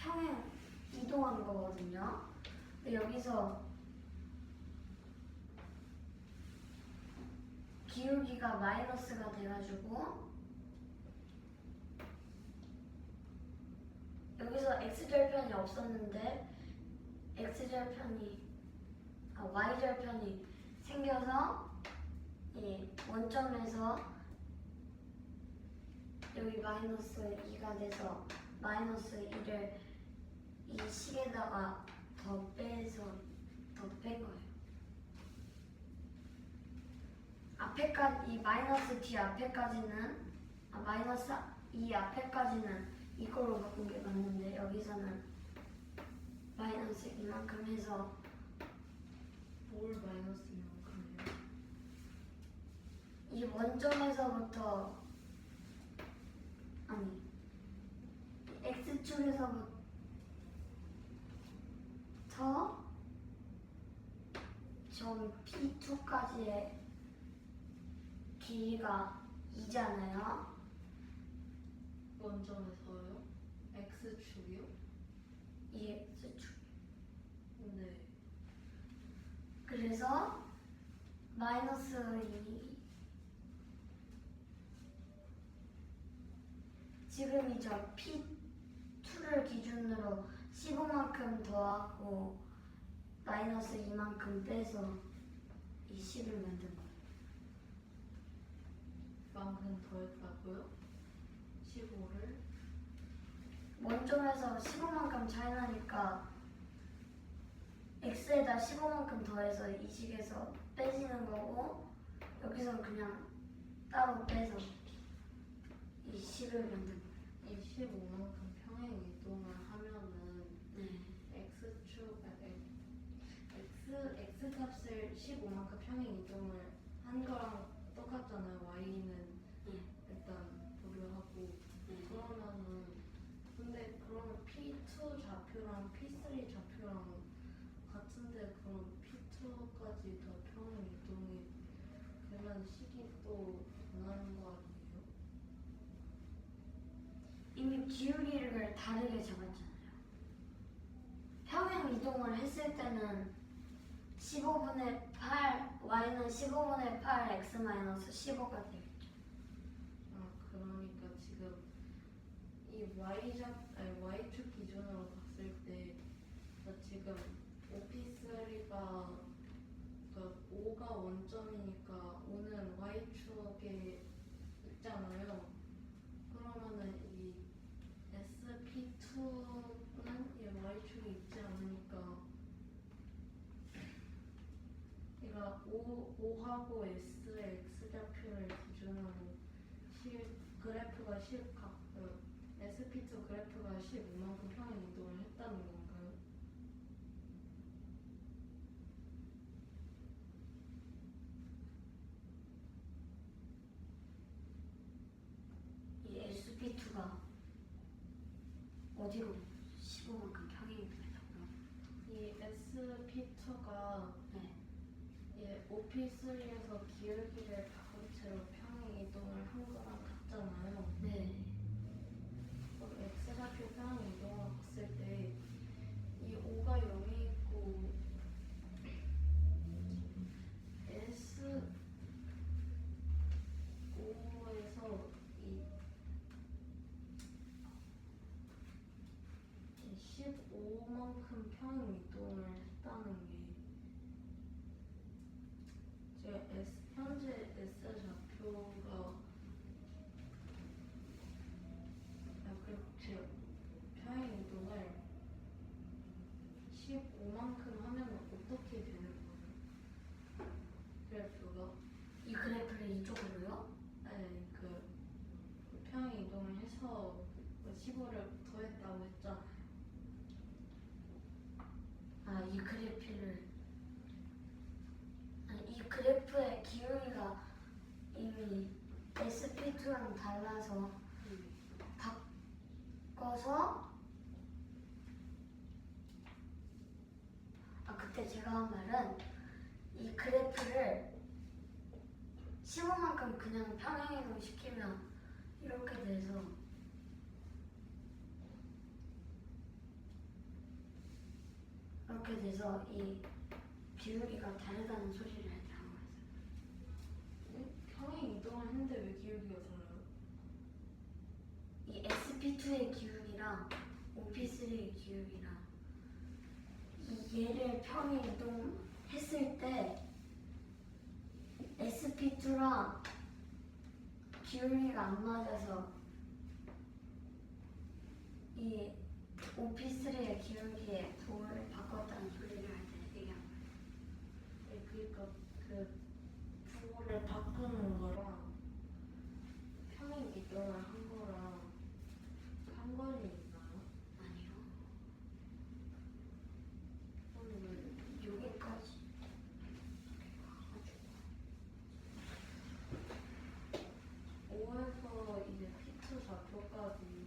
평행 이동하는 거거든요. 근데 여기서 기울기가 마이너스가 돼가지고 여기서 x절편이 없었는데 y절편이 생겨서 이 원점에서 여기 마이너스 2가 돼서 마이너스 2를 이 식에다가 더 뺀 거예요. 앞에까지 이 마이너스 d 앞에까지는 마이너스 2 앞에까지는 이거로 바꾼 게 맞는데 여기서는 마이너스 이만큼 해서 뭘 마이너스 이만큼이에요? 이 원점에서부터 아니 x축에서부터 점 P2까지의 길이가 2잖아요. 원점에서요? x축이요? 이 x축. 네. 그래서 마이너스 2 지금 이 저 P2를 기준으로 15만큼 더하고 마이너스 2만큼 빼서 이 식을 만든 거예요. 만큼 더했다고요? 15를? 원점에서 15만큼 차이 나니까 x에다 15만큼 더해서 이 식에서 빼지는 거고 여기서 그냥 따로 빼서 이 식을 만든 거예요. 이 15만큼 평행 이동을 하면은 네. x 값을 15만큼 평행 이동을 한 거랑 똑같잖아요. y는 네. 일단 보류하고 네. 그러면은 근데 그러면 p2 좌표랑 p3 좌표랑 같은데 그럼 p2까지 더 평행 이동이 되면 식이 또 변하는 거 아니에요? 이미 기울기를 다르게 잡았잖아요. 평행 이동을 했을 때는 15분의 8, y는 15분의 8, x 마이너스 15가 되겠죠. 아 그러니까 지금 이 y축 기준으로 봤을 때 지금 OP3가 그러니까 5가 원점이니까 5는 y축에 있잖아요. 그러면은 이 SP2는 이 y축에 있지 않으니까 그러니까 5하고 S의 X좌표를 기준으로 그래프가 SP2 그래프가 15만큼 평행 이동을 했다는 건가요? 이 SP2가 어디로 15만큼 평행이 되더라고요. 이 SP2가 네. OP3에서 기울기를 바꾼 채로 평행 이동을 한 거랑 같잖아요. 네. 그럼 X좌표 평행 이동을 봤을 때 이 5가 0이 있고 S5에서 이 15만큼 평행 이동을 했다는 게 제가 현재 S 좌표가 그렇게 평행 이동을 15만큼 하면 어떻게 되는 거예요? 그래프가? 이 그래프를 이쪽으로요? 네, 평행 이동을 해서 15를 더했다고 했잖아요. 아, 이 그래프를 아니, 이 그래프의 기울기가 이미 SP2랑 달라서 바꿔서 그때 제가 한 말은 이 그래프를 15만큼 그냥 평행이동 시키면 이렇게 돼서 이 기울기가 다르다는 소리를 한 거였어요. 평행 이동을 했는데 왜 기울기가 달라요? 이 SP2의 기울기랑 OP3의 기울기랑 이 얘를 평행 이동했을 때 SP2랑 기울기가 안 맞아서 이 OP3의 기울기에 부호를 바꿨다는 소리를 할 때 얘기한 거예요. 네, 그러니까 부호를 바꾸는 거랑 평행 이동을 한 거랑 상관이 있나요? 아니요. 그럼 여기까지. 5에서 이제 P2 좌표까지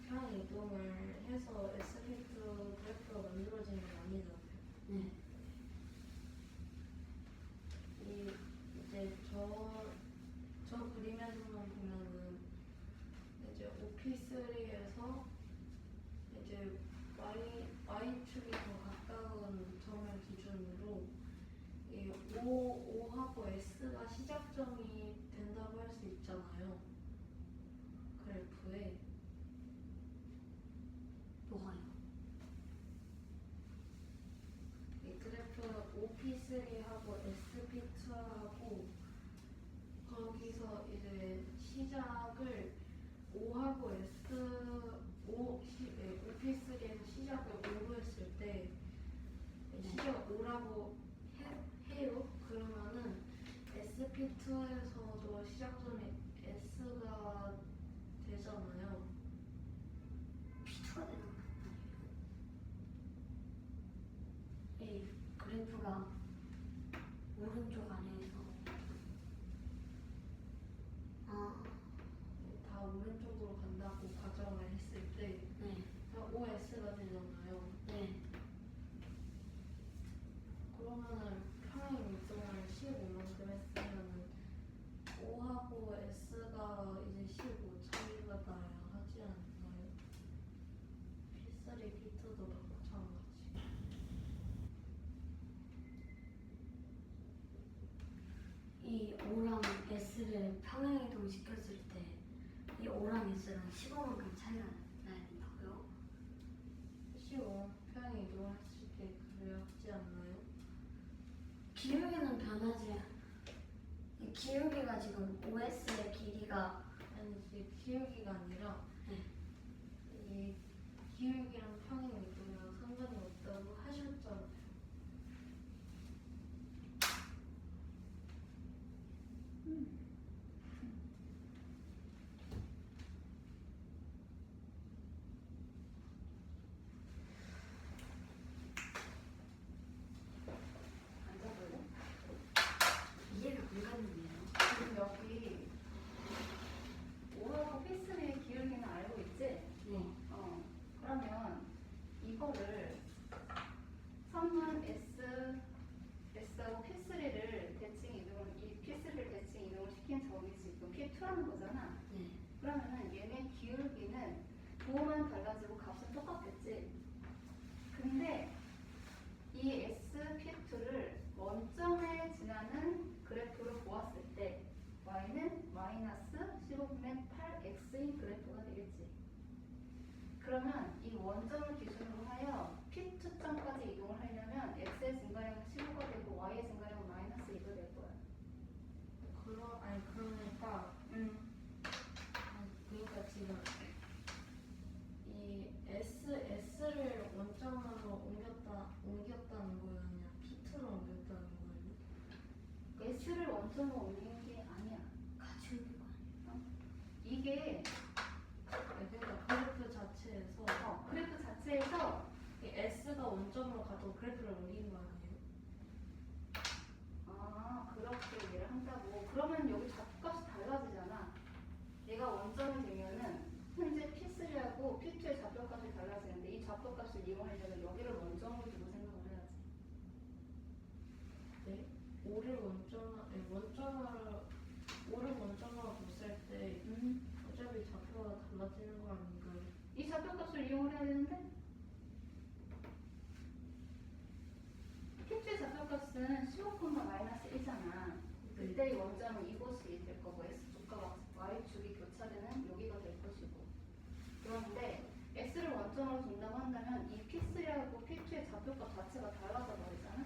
평행 이동을 해서 SP2 그래프가 만들어지는 게 아니잖아요. 네. 이제 저 그림에서만 보면은 이제 OP3에서 이제 Y축이 더 가까운 점을 기준으로 이 5하고 S가 시작점이 된다고 할 수 있잖아요. 그래프에 뭐가요? 이 그래프 OP3하고 SP2하고 거기서 이제 시작을 5하고 S S를 평행이동 시켰을 때 이 O랑 S랑 15만큼 차이가 나야 된다고요? 15 평행 이동했을 때 그렇지 않나요? 기울기는 변하지. 이 기울기가 지금 OS의 길이가 아니 이게 기울기가 아니라 네. 이 기울기랑 평행 이동이랑 상관이 없다고 하셨잖아요. 앉아볼래? 이해가 안 가는데요. 지금 여기 O하고 P3의 기울기는 알고 있지? 네. 그러면 이거를 선분 S하고 P3를 대칭 이동을, 이 P3를 대칭 이동을 시킨 점이 지금 P2라는 거잖아. 네. 그러면은 얘네 기울기는 도만 달라지고 값은 똑같겠지. 근데 이 SP2를 원점에 지나는 그래프로 보았을 때 y는 마이너스 15분의 8x인 그래프가 되겠지. 그러면 이 원점을 기준으로 하여 P2점까지 이동을 하려면 x의 증가량은 15가 되고 y의 증가량은 마이너스 2가 될 거야. 그러니까 그러니까 지금 이 S를 원점으로 옮겼다는 거예요, 아니야 P2로 옮겼다는 거예요? s를 원점으로 옮기는 게 아니야. 같이 옮긴 거 아니에요? 이게 그러니까 그래프 자체에서 그래프 자체에서 이 S가 원점으로 가도 그래프를 옮긴 거 아니에요? 그렇게 얘기를 한다고. 그러면 여기 좌표값이 달라지잖아. 얘가 원점이 되면은 현재 P3하고 P2의 좌표값이 달라지는데 이 좌표값을 이용하려면 여기를 원점으로 두고 생각을 해야지. 네? 오를 원점으로 뒀을 때 어차피 좌표가 달라지는 거 아닌가요? 이 좌표값을 이용을 해야 되는데 P2의 좌표값은 15, 마이너스 1잖아. 그때 이 원점은 이곳이 될 거고 X축과 Y축이 교차되는 여기가 될 것이고. 그런데 X를 원점으로 둔다고 한다면 이 P3하고 P2의 좌표값 자체가 달라져 버리잖아.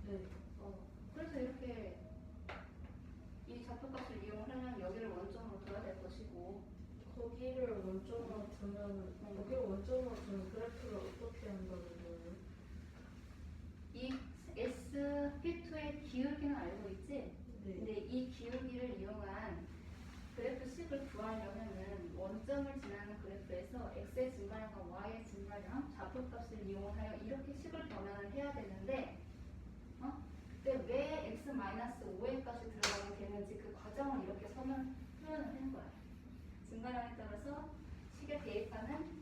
네. 그래서 이렇게 이 좌표값을 이용을 하면 여기를 원점으로 둬야 될 것이고 거기를 원점으로 두면 그래프를 어떻게 한다는 거예요? 이 S, P2의 기울기는 알고 있지? 네. 근데 이 기울기를 이용한 그래프 식을 구하려면은 원점을 지나는 그래프에서 x의 증가량과 y의 증가량, 좌표값을 이용하여 이렇게 식을 변환을 해야 되는데 그때 왜 x-5에까지 들어가게 되는지 그 과정을 이렇게 표현을 하는 거야. 증가량에 따라서 식에 대입하는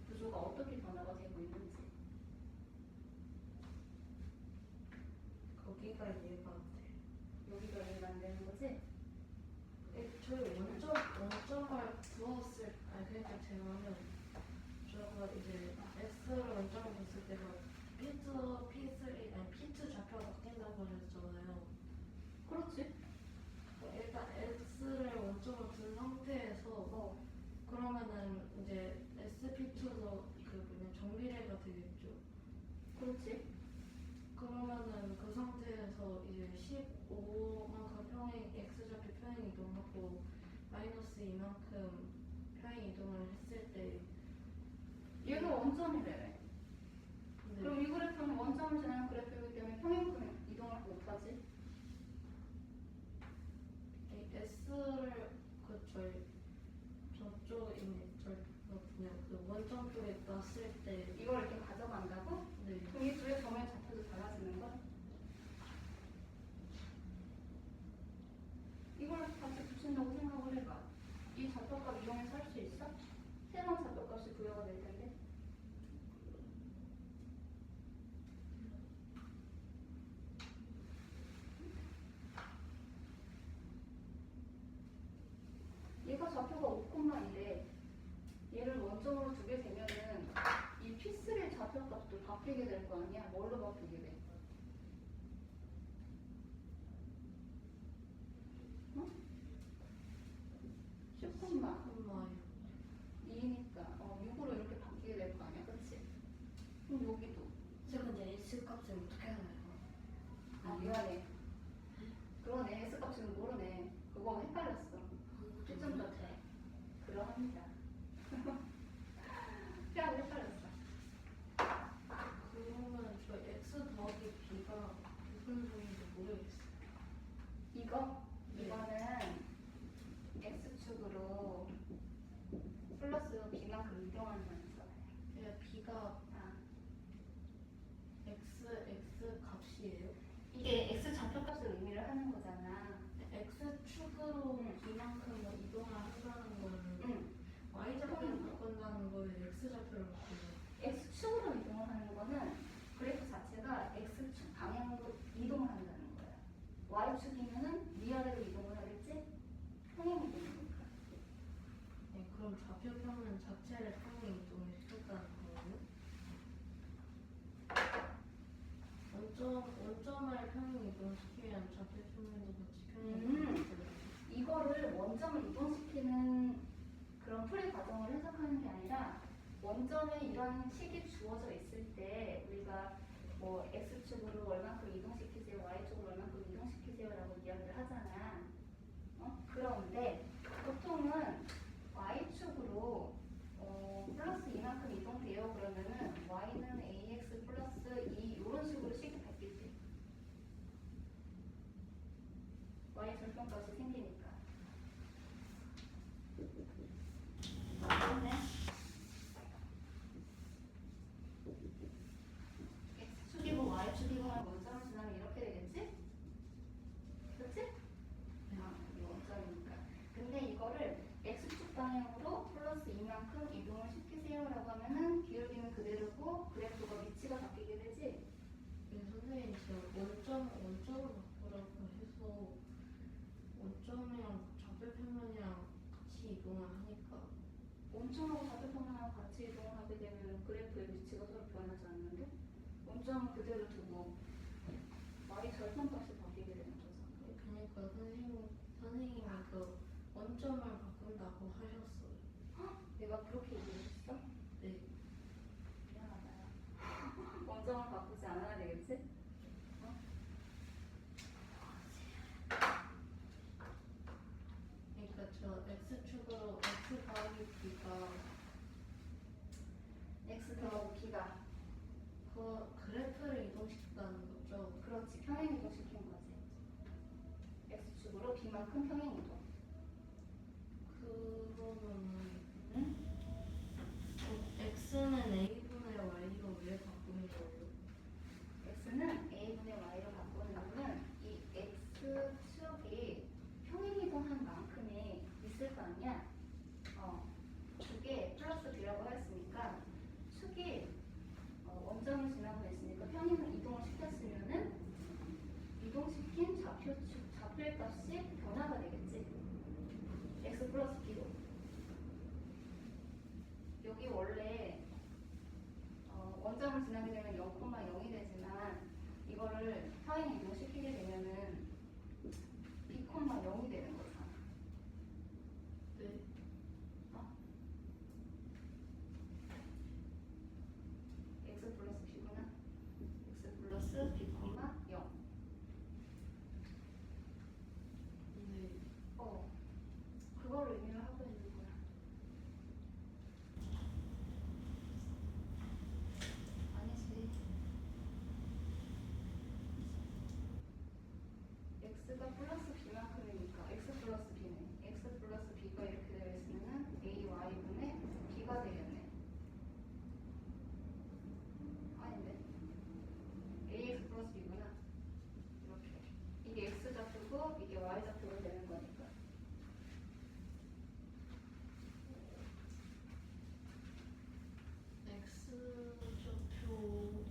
구조가 어떻게 변화가 되고 있는지. 거기가 이해가 안 돼. 여기가 이해가 안 되는 거지? 저희 원점을 두었을 그러니까 제 말은 저가 이제 S를 원점으로 뒀을 때가 P2 좌표가 바뀐다고 그랬잖아요. 그렇지. 일단 S를 원점으로 둔 상태에서 그러면은 이제 SP2도 정비례가 되겠죠. 그렇지. 그러면은 그 상태에서 이제 15만큼 평행 X좌표 평행 이동하고 마이너스 2만큼 평행 이동을 했을 때 얘가 원점이래. 근데 그럼 이 그래프는 원점을 지나는 그래프이기 때문에 평행선 이동을 못하지. 이 S를 그 원점 쪽에 놨을 때 이걸 이렇게 가져간다고? 네. 그럼 이 둘의 점의 좌표도 달라지는 거야? 이걸 같이 붙인다고 생각을 해봐. 이 좌표값 이용해서 할 수 있어? 새로운 좌표값이 부여가 될 텐데. 얘가 좌표가 5,2래. 얘를 원점으로 두게 되면은 이 P3의 좌표값도 바뀌게 될 거 아니야? 뭘로 바뀌게 돼? 그거 헷갈렸어. 초점 더 돼. 그러합니다. 피하고 헷갈렸어. 그러면 저 x 더하기 b가 무슨 소리인지 모르겠어요. 이거는 x축으로 플러스 b만큼 이동한다는 거예요. 그냥 b가 아, x 값이에요? 이게 x 좌표값을 의미를 하는 거잖아. x축으로 b만큼 뭐 이동을 한다는 거는 응. y좌표를 바꾼다는 거예요? x좌표를 바꾸는 x축으로 이동을 하는 거는 그래프 자체가 x축 방향으로 이동을 한다는 거야. y축이면은 위아래로 이동을 하겠지? 평행 이동이니까. 네, 그럼 좌표평면 자체를 평행 이동을 시켰다는 거예요? 원점을 평행 이동시키면 좌표평면도 같이 평행 이동시켜요. 이거를 원점을 이동시키는 그런 풀이 과정을 해석하는 게 아니라 원점에 이런 식이 주어져 있을 때 우리가 뭐 x축으로 얼만큼 이동시키세요, y축으로 얼만큼 이동시키세요라고 이야기를 하잖아. 그런데 보통은 y축으로 플러스 이만큼 이동돼요. 그러면은 y는 ax 플러스 2 이런 식으로 식이 바뀌지. y 절편값이 생기니까. 맞네. x축이고 y축이고 한 원점을 지나면 이렇게 되겠지? 그렇지? 이 원점이니까. 근데 이거를 x축 방향으로 플러스 이만큼 이동을 시키세요라고 하면은 기울기는 그대로고 그래프가 위치가 바뀌게 되지? 네, 선생님 제가 원점을 바꾸라고 해서 원점이랑 좌표평면이랑 같이 이동을 하니까 원점하고 좌표평면하고 같이 이동을 하게 되면 그래프의 위치가 서로 변하지 않는데? 원점은 그대로 두고 y 절편값이 바뀌게 되는 거잖아. 그러니까 선생님이 그 원점을 바꾼다고 하셨어요. 내가 그렇게 얘기했어? 네. 미안하다. 원점을 바꾸지 않아야 되겠지? 그러니까 저 x축으로 x 더하기 b가 x 더하기 b가 그 그래프를 이동시켰다는 거죠. 그렇지 평행 이동 시킨 거지. x축으로 b만큼 평행 이동. 그러면은 응? x는 a분의 y로 왜 바꾸는 거예요? x는 a분의 y로 바꾸는 이유는 이 x축이 평행 이동한 만큼이 있을 거 아니야? 축에 플러스 b라고 했으니까 축이 원점을 지나고 있으니까 평행을 이동을 시켰으면은 이동시킨 좌표의 값이 변화가 되겠지. x 플러스 b로. 여기 원래 원점을 지나게 되면 0,0이 되지만 이거를 평행 이동시키게 되면은 b, 0이 되는 거잖아. 네. x 플러스 b구나. x 플러스 b, 0. 네. 그걸 의미를 하고 있는 거야. 아니지. x가 플러스 b만큼이니까 x 플러스 b네. x 플러스 b가 이렇게 되어 있으면은 a, y분의 b가 되겠네. 아닌데? ax 플러스 b구나. 이렇게. 이게 x 좌표고 이게 y 좌표가 되는 거니까.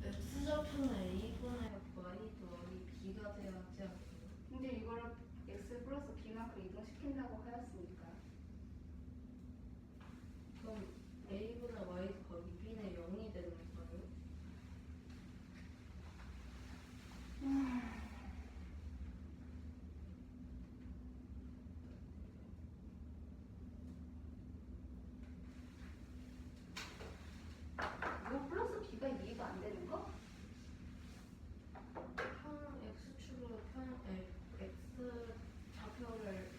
x좌표는 a분의 y 더하기 b가 돼야 하지 않나요? 근데 이거를 x 플러스 b만큼 이동시킨다고 하였으니까. 그럼 a분의 y 더하기 b는 0이 되는 거예요? 이거 플러스 b가 이해가 안 되는 거? x축으로 x 좌표를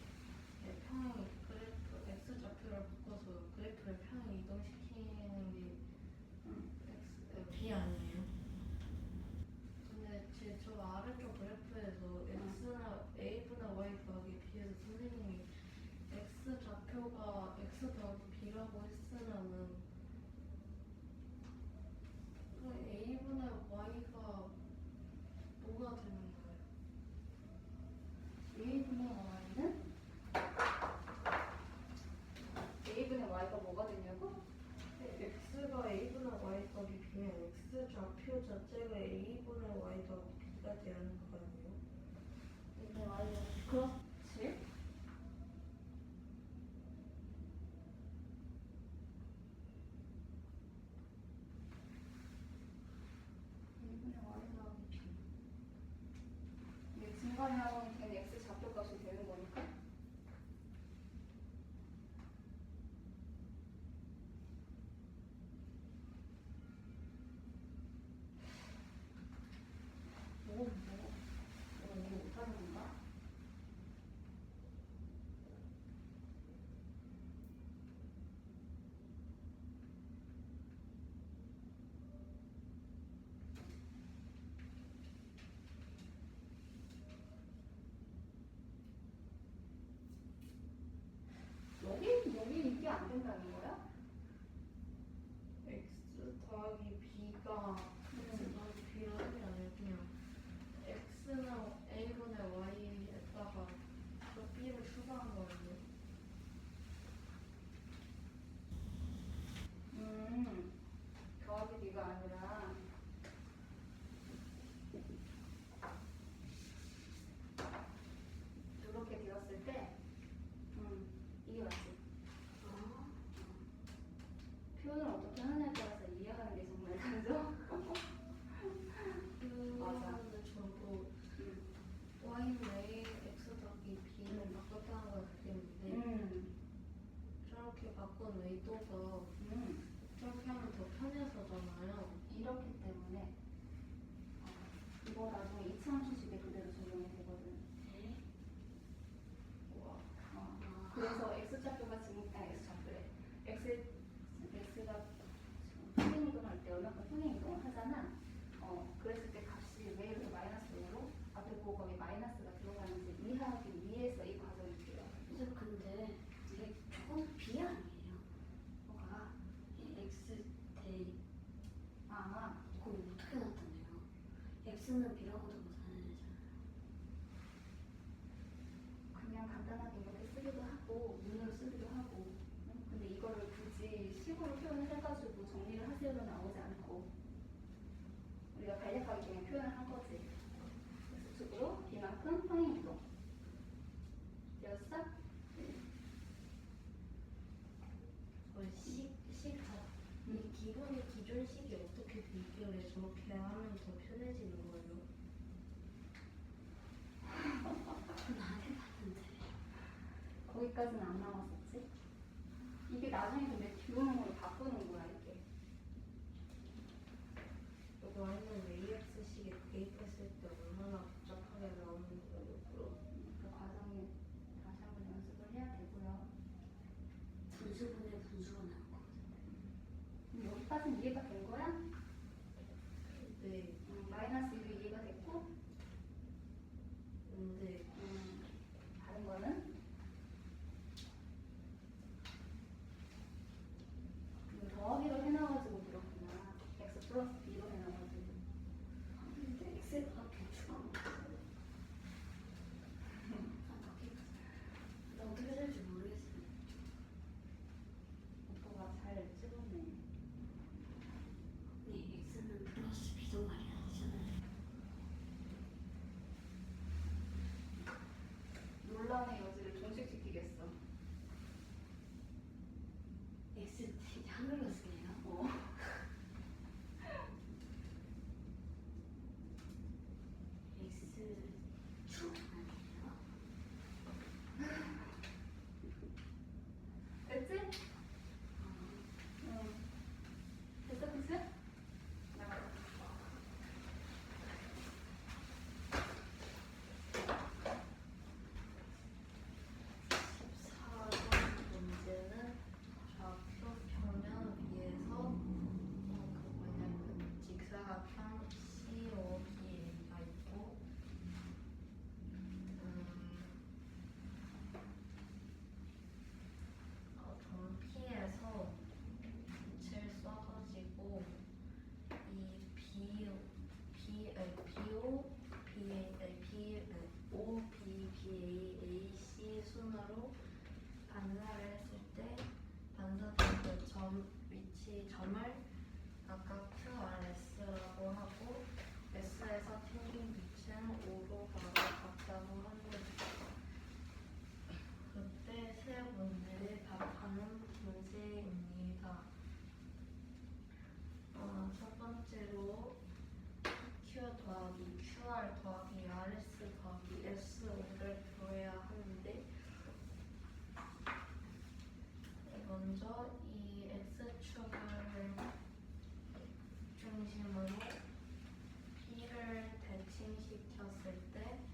재료가 x 더하기 b라고 했으면은 그럼 a분의 y가 뭐가 되는 거예요? a분의 y는 a분의 y가 뭐가 되냐고? x가 a분의 y 더하기 b면 x 좌표 자체가 a분의 y 더하기 b가 되는 거 아니에요? 근데 완전 그렇지. a분의 y 더하기 b. 이게 증가하면 그냥 x 좌표값이 되는 거니까. 이거 못하는 건가? 여기 이게 안 된다는 거야? x 더하기 b가 x 더하기 b라는 게 아니라 그냥 x는 a분의 y에다가 저 b를 추가한 거예요. 더하기 b가 아니라 이렇게 되었을 때 이게 맞지? 표현을 어떻게 하느냐에 따라서 이해하는 게 정말 다르죠? 맞아. 근데 저도 y는 a, x 더하기 b를 바꿨다는 걸 알겠는데 저렇게 바꾼 의도가 저렇게 하면 더 편해서잖아요. 이렇기 때문에 이거 나중에 이차함수식에 그대로 적용이 되거든. 우와. 그래서 x좌표가 x좌표래. x가 평행 이동할 때 얼마큼 평행 이동을 하잖아. 그랬을 때 값이 왜 이렇게 마이너스 5로 앞에 부호각에 마이너스가 들어가는지 이해하기 위해서 이 과정이 필요해. 근데 이게 조금 B 아니에요? 뭐가? X 대 아, 그거 어떻게 나타내요? X는 B라고도 나타내잖아요. 그냥 간단하게 이렇게 쓰기도 하고 눈으로 쓰기도 하고. 근데 이거를 굳이 식으로 표현을 해가지고 정리를 하세요는 나오지 않고 우리가 간략하게 그냥 표현을 한 거지. X축으로 B만큼 평행 이동. 되었어? 이 기존 식이 어떻게 되길래 저렇게 하면 더 편해지는 거예요? 그건 안 해봤는데. 거기까지는 안 나왔었지. 이게 나중에 근데 듀오놈으로 바꾸는 거야 이게. 이거 y는 AX식에 대입했을 때 얼마나 복잡하게 나오는 거예요? 그럼 그 과정에 다시 한번 연습을 해야 되고요. 분수분의 분수가 나올 것 같은데. 여기까지는 이해가 된 거야? 네, 마이너스 1도 이해가 됐고 근데 다른 거는? 이거 더하기로 해놔가지고 그렇구나. x 플러스 b로 해놔가지고. 근데 X가 개추가 많아요. 나 어떻게 될지 모르겠어요. 오빠가 잘 찍었네. 있다고 합니다. 그때 세 문제를 답하는 문제입니다. 첫 번째로 Q 더하기 QR 더하기 RS 더하기 SO를 구해야 하는데 먼저 이 X축을 중심으로 P를 대칭시켰을 때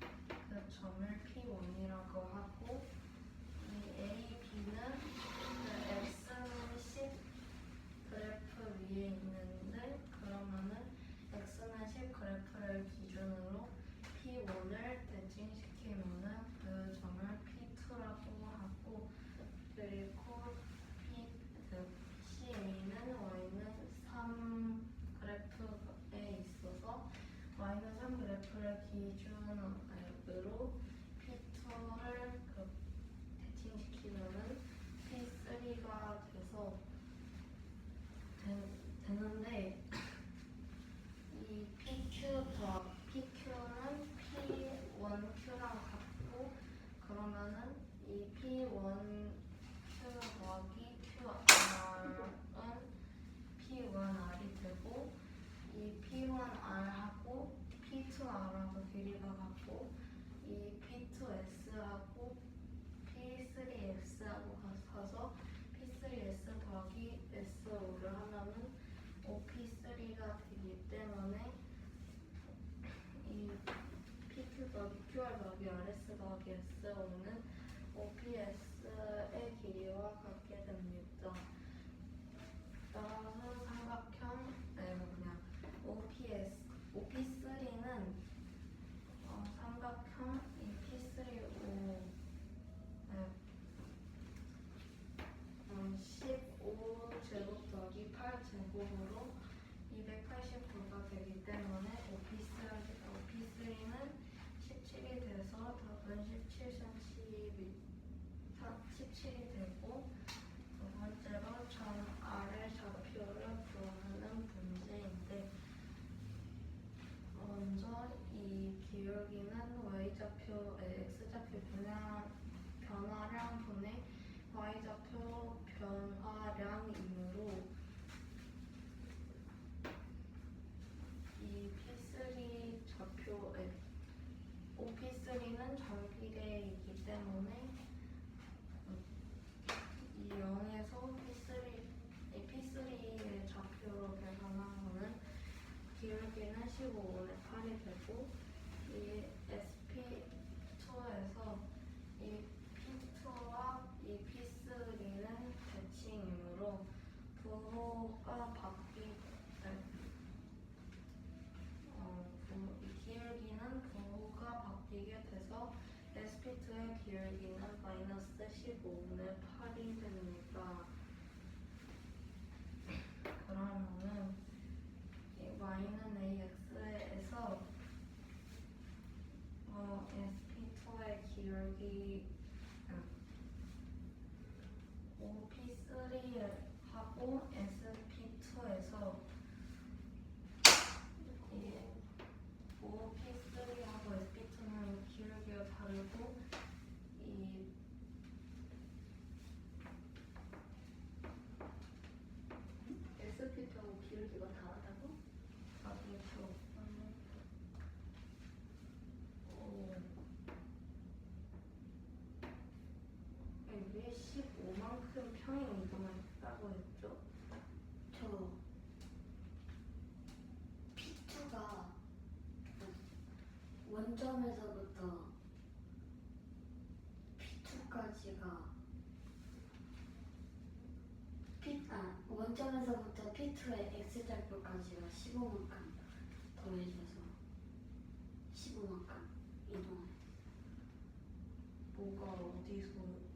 그 점을 P1이라고 하고 이 A, B는 그 X는 10 그래프 위에 있는데 그러면은 X는 10 그래프를 기준으로 P1을 대칭시키면은 그 점을 P2라고 하고 그리고 CA는 Y는 3 그래프에 있어서 Y는 3 그래프를 기준으로 P2를 대칭시키면은 P3가 돼서 되는데 이 PQ는 P1Q랑 같고 그러면은 이 P1Q 더하기 QR은 P1R이 되고 이 P1R하고 P2R하고 길이가 같고 이 P2S하고 P3X하고 같아서 P3S 더하기 SO를 하면은 OP3가 되기 때문에 이 PQ 더하기 QR 더하기 RS 더하기 SO는 OPS의 길이와 같게 됩니다. 따라서 삼각형 OP3는 삼각형 이 P3O 15제곱 더하기 8제곱으로 289가 되기 때문에 OP3는 17이 돼서 답은 17이 되고 두 번째로 점 R의 좌표를 구하는 문제인데 먼저 이 기울기는 X좌표 변화량분의 Y좌표 변화량이므로 이 P3 좌표에 OP3는 정비례이기 때문에 이 0에서 P3의 좌표로 계산하면은 기울기는 15분의 8이 되고 이 SP2에서 이 P2와 이 P3는 대칭이므로 부호가 이 기울기는 부호가 바뀌게 돼서 SP2의 기울기는 마이너스 15분의 8이 됩니다. 그러면은 이 Y는 AX에서 SP2의 기울기 OP3하고 SP2에서 이 OP3하고 SP2는 기울기가 다르고 이 SP하고 기울기가 다르다고? 좌표 왜 15만큼 평행 이동을 했다고 했죠? 저 P2가 원점에서부터 P2까지가 원점에서부터 P2의 X좌표까지가 15만큼 더해져서 15만큼 이동을 뭐가 어디서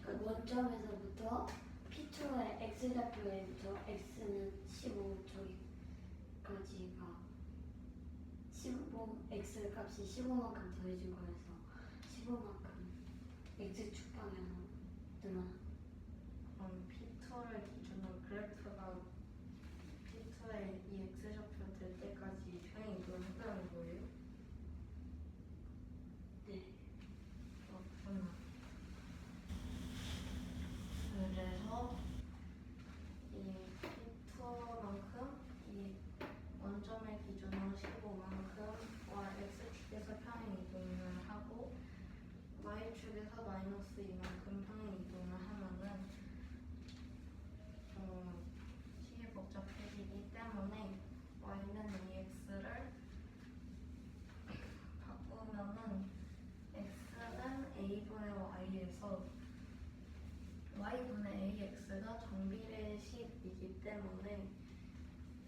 그 원점에서부터 P2의 X좌표에부터 X는 15 저기까지가 15 X 값이 15만큼 더해진 거여서 15만큼 X축 방향으로 늘어나. 그럼 P2를 기준으로 그래프가 P2의 이 X좌표 될 때까지 평행 이동을 했다는 거예요? 네. y에서 y분의 ax가 정비례식이기 때문에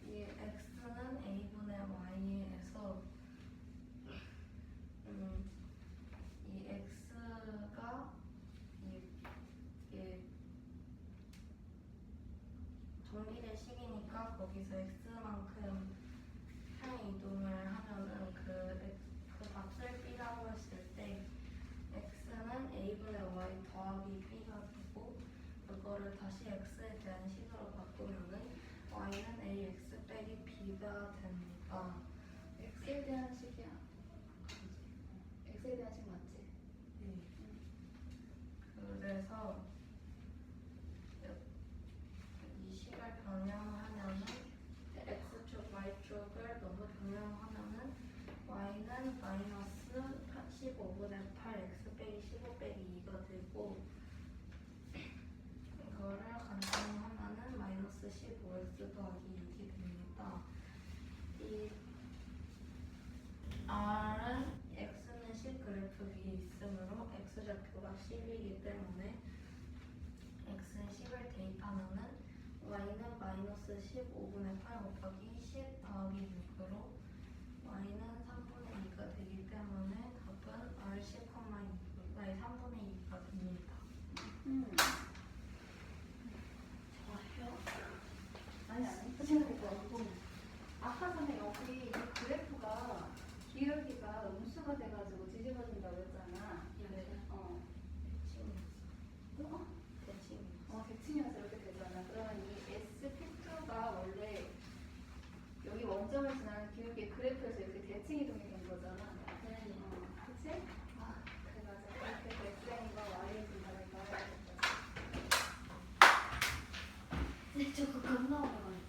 이 x는 a분의 y에서 이 x가 이 정비례식이니까 거기서 x만큼 향 이동을 하면은 그 값을 b라고 했을 때 x는 a분의 y 더하기 b가 되고 그거를 다시 x에 대한 식으로 바꾸면은 y는 ax 빼기 b가 됩니다. x에 대한 식이야. x에 대한 식 맞지? 네. 그래서 이 식을 변형하면은 x축 y축을 너무 변형하면은 y는 마이너스 15분의 8 x 빼기 15 빼기 2가 되고 이거를 간단하면은 마이너스 15x 더하기 6이 됩니다. 이 R은 x는 10 그래프 위에 있으므로 x좌표가 10이기 때문에 x는 10을 대입하면은 y는 마이너스 15분의 8 곱하기 10 더하기 6으로 y는 3분의 2가 되기 때문에 답은 R 10,2의 3분의 2가 됩니다. 좋아요. 아니 생각해봐. 아까 전에 여기 이 그래프가 기울기가 음수가 돼가지고 뒤집어진다고 했잖아. 대칭이어서 이렇게 되잖아. 그러면 이 SP2가 원래 여기 원점을 지나는 기울기 그래프에서 이렇게 대칭 이동이 된 거잖아. 그치? 그래 맞아. 이렇게 xn과 y의 분모를 넣어야 될 거지. 근데 저거 겁나 어려워요.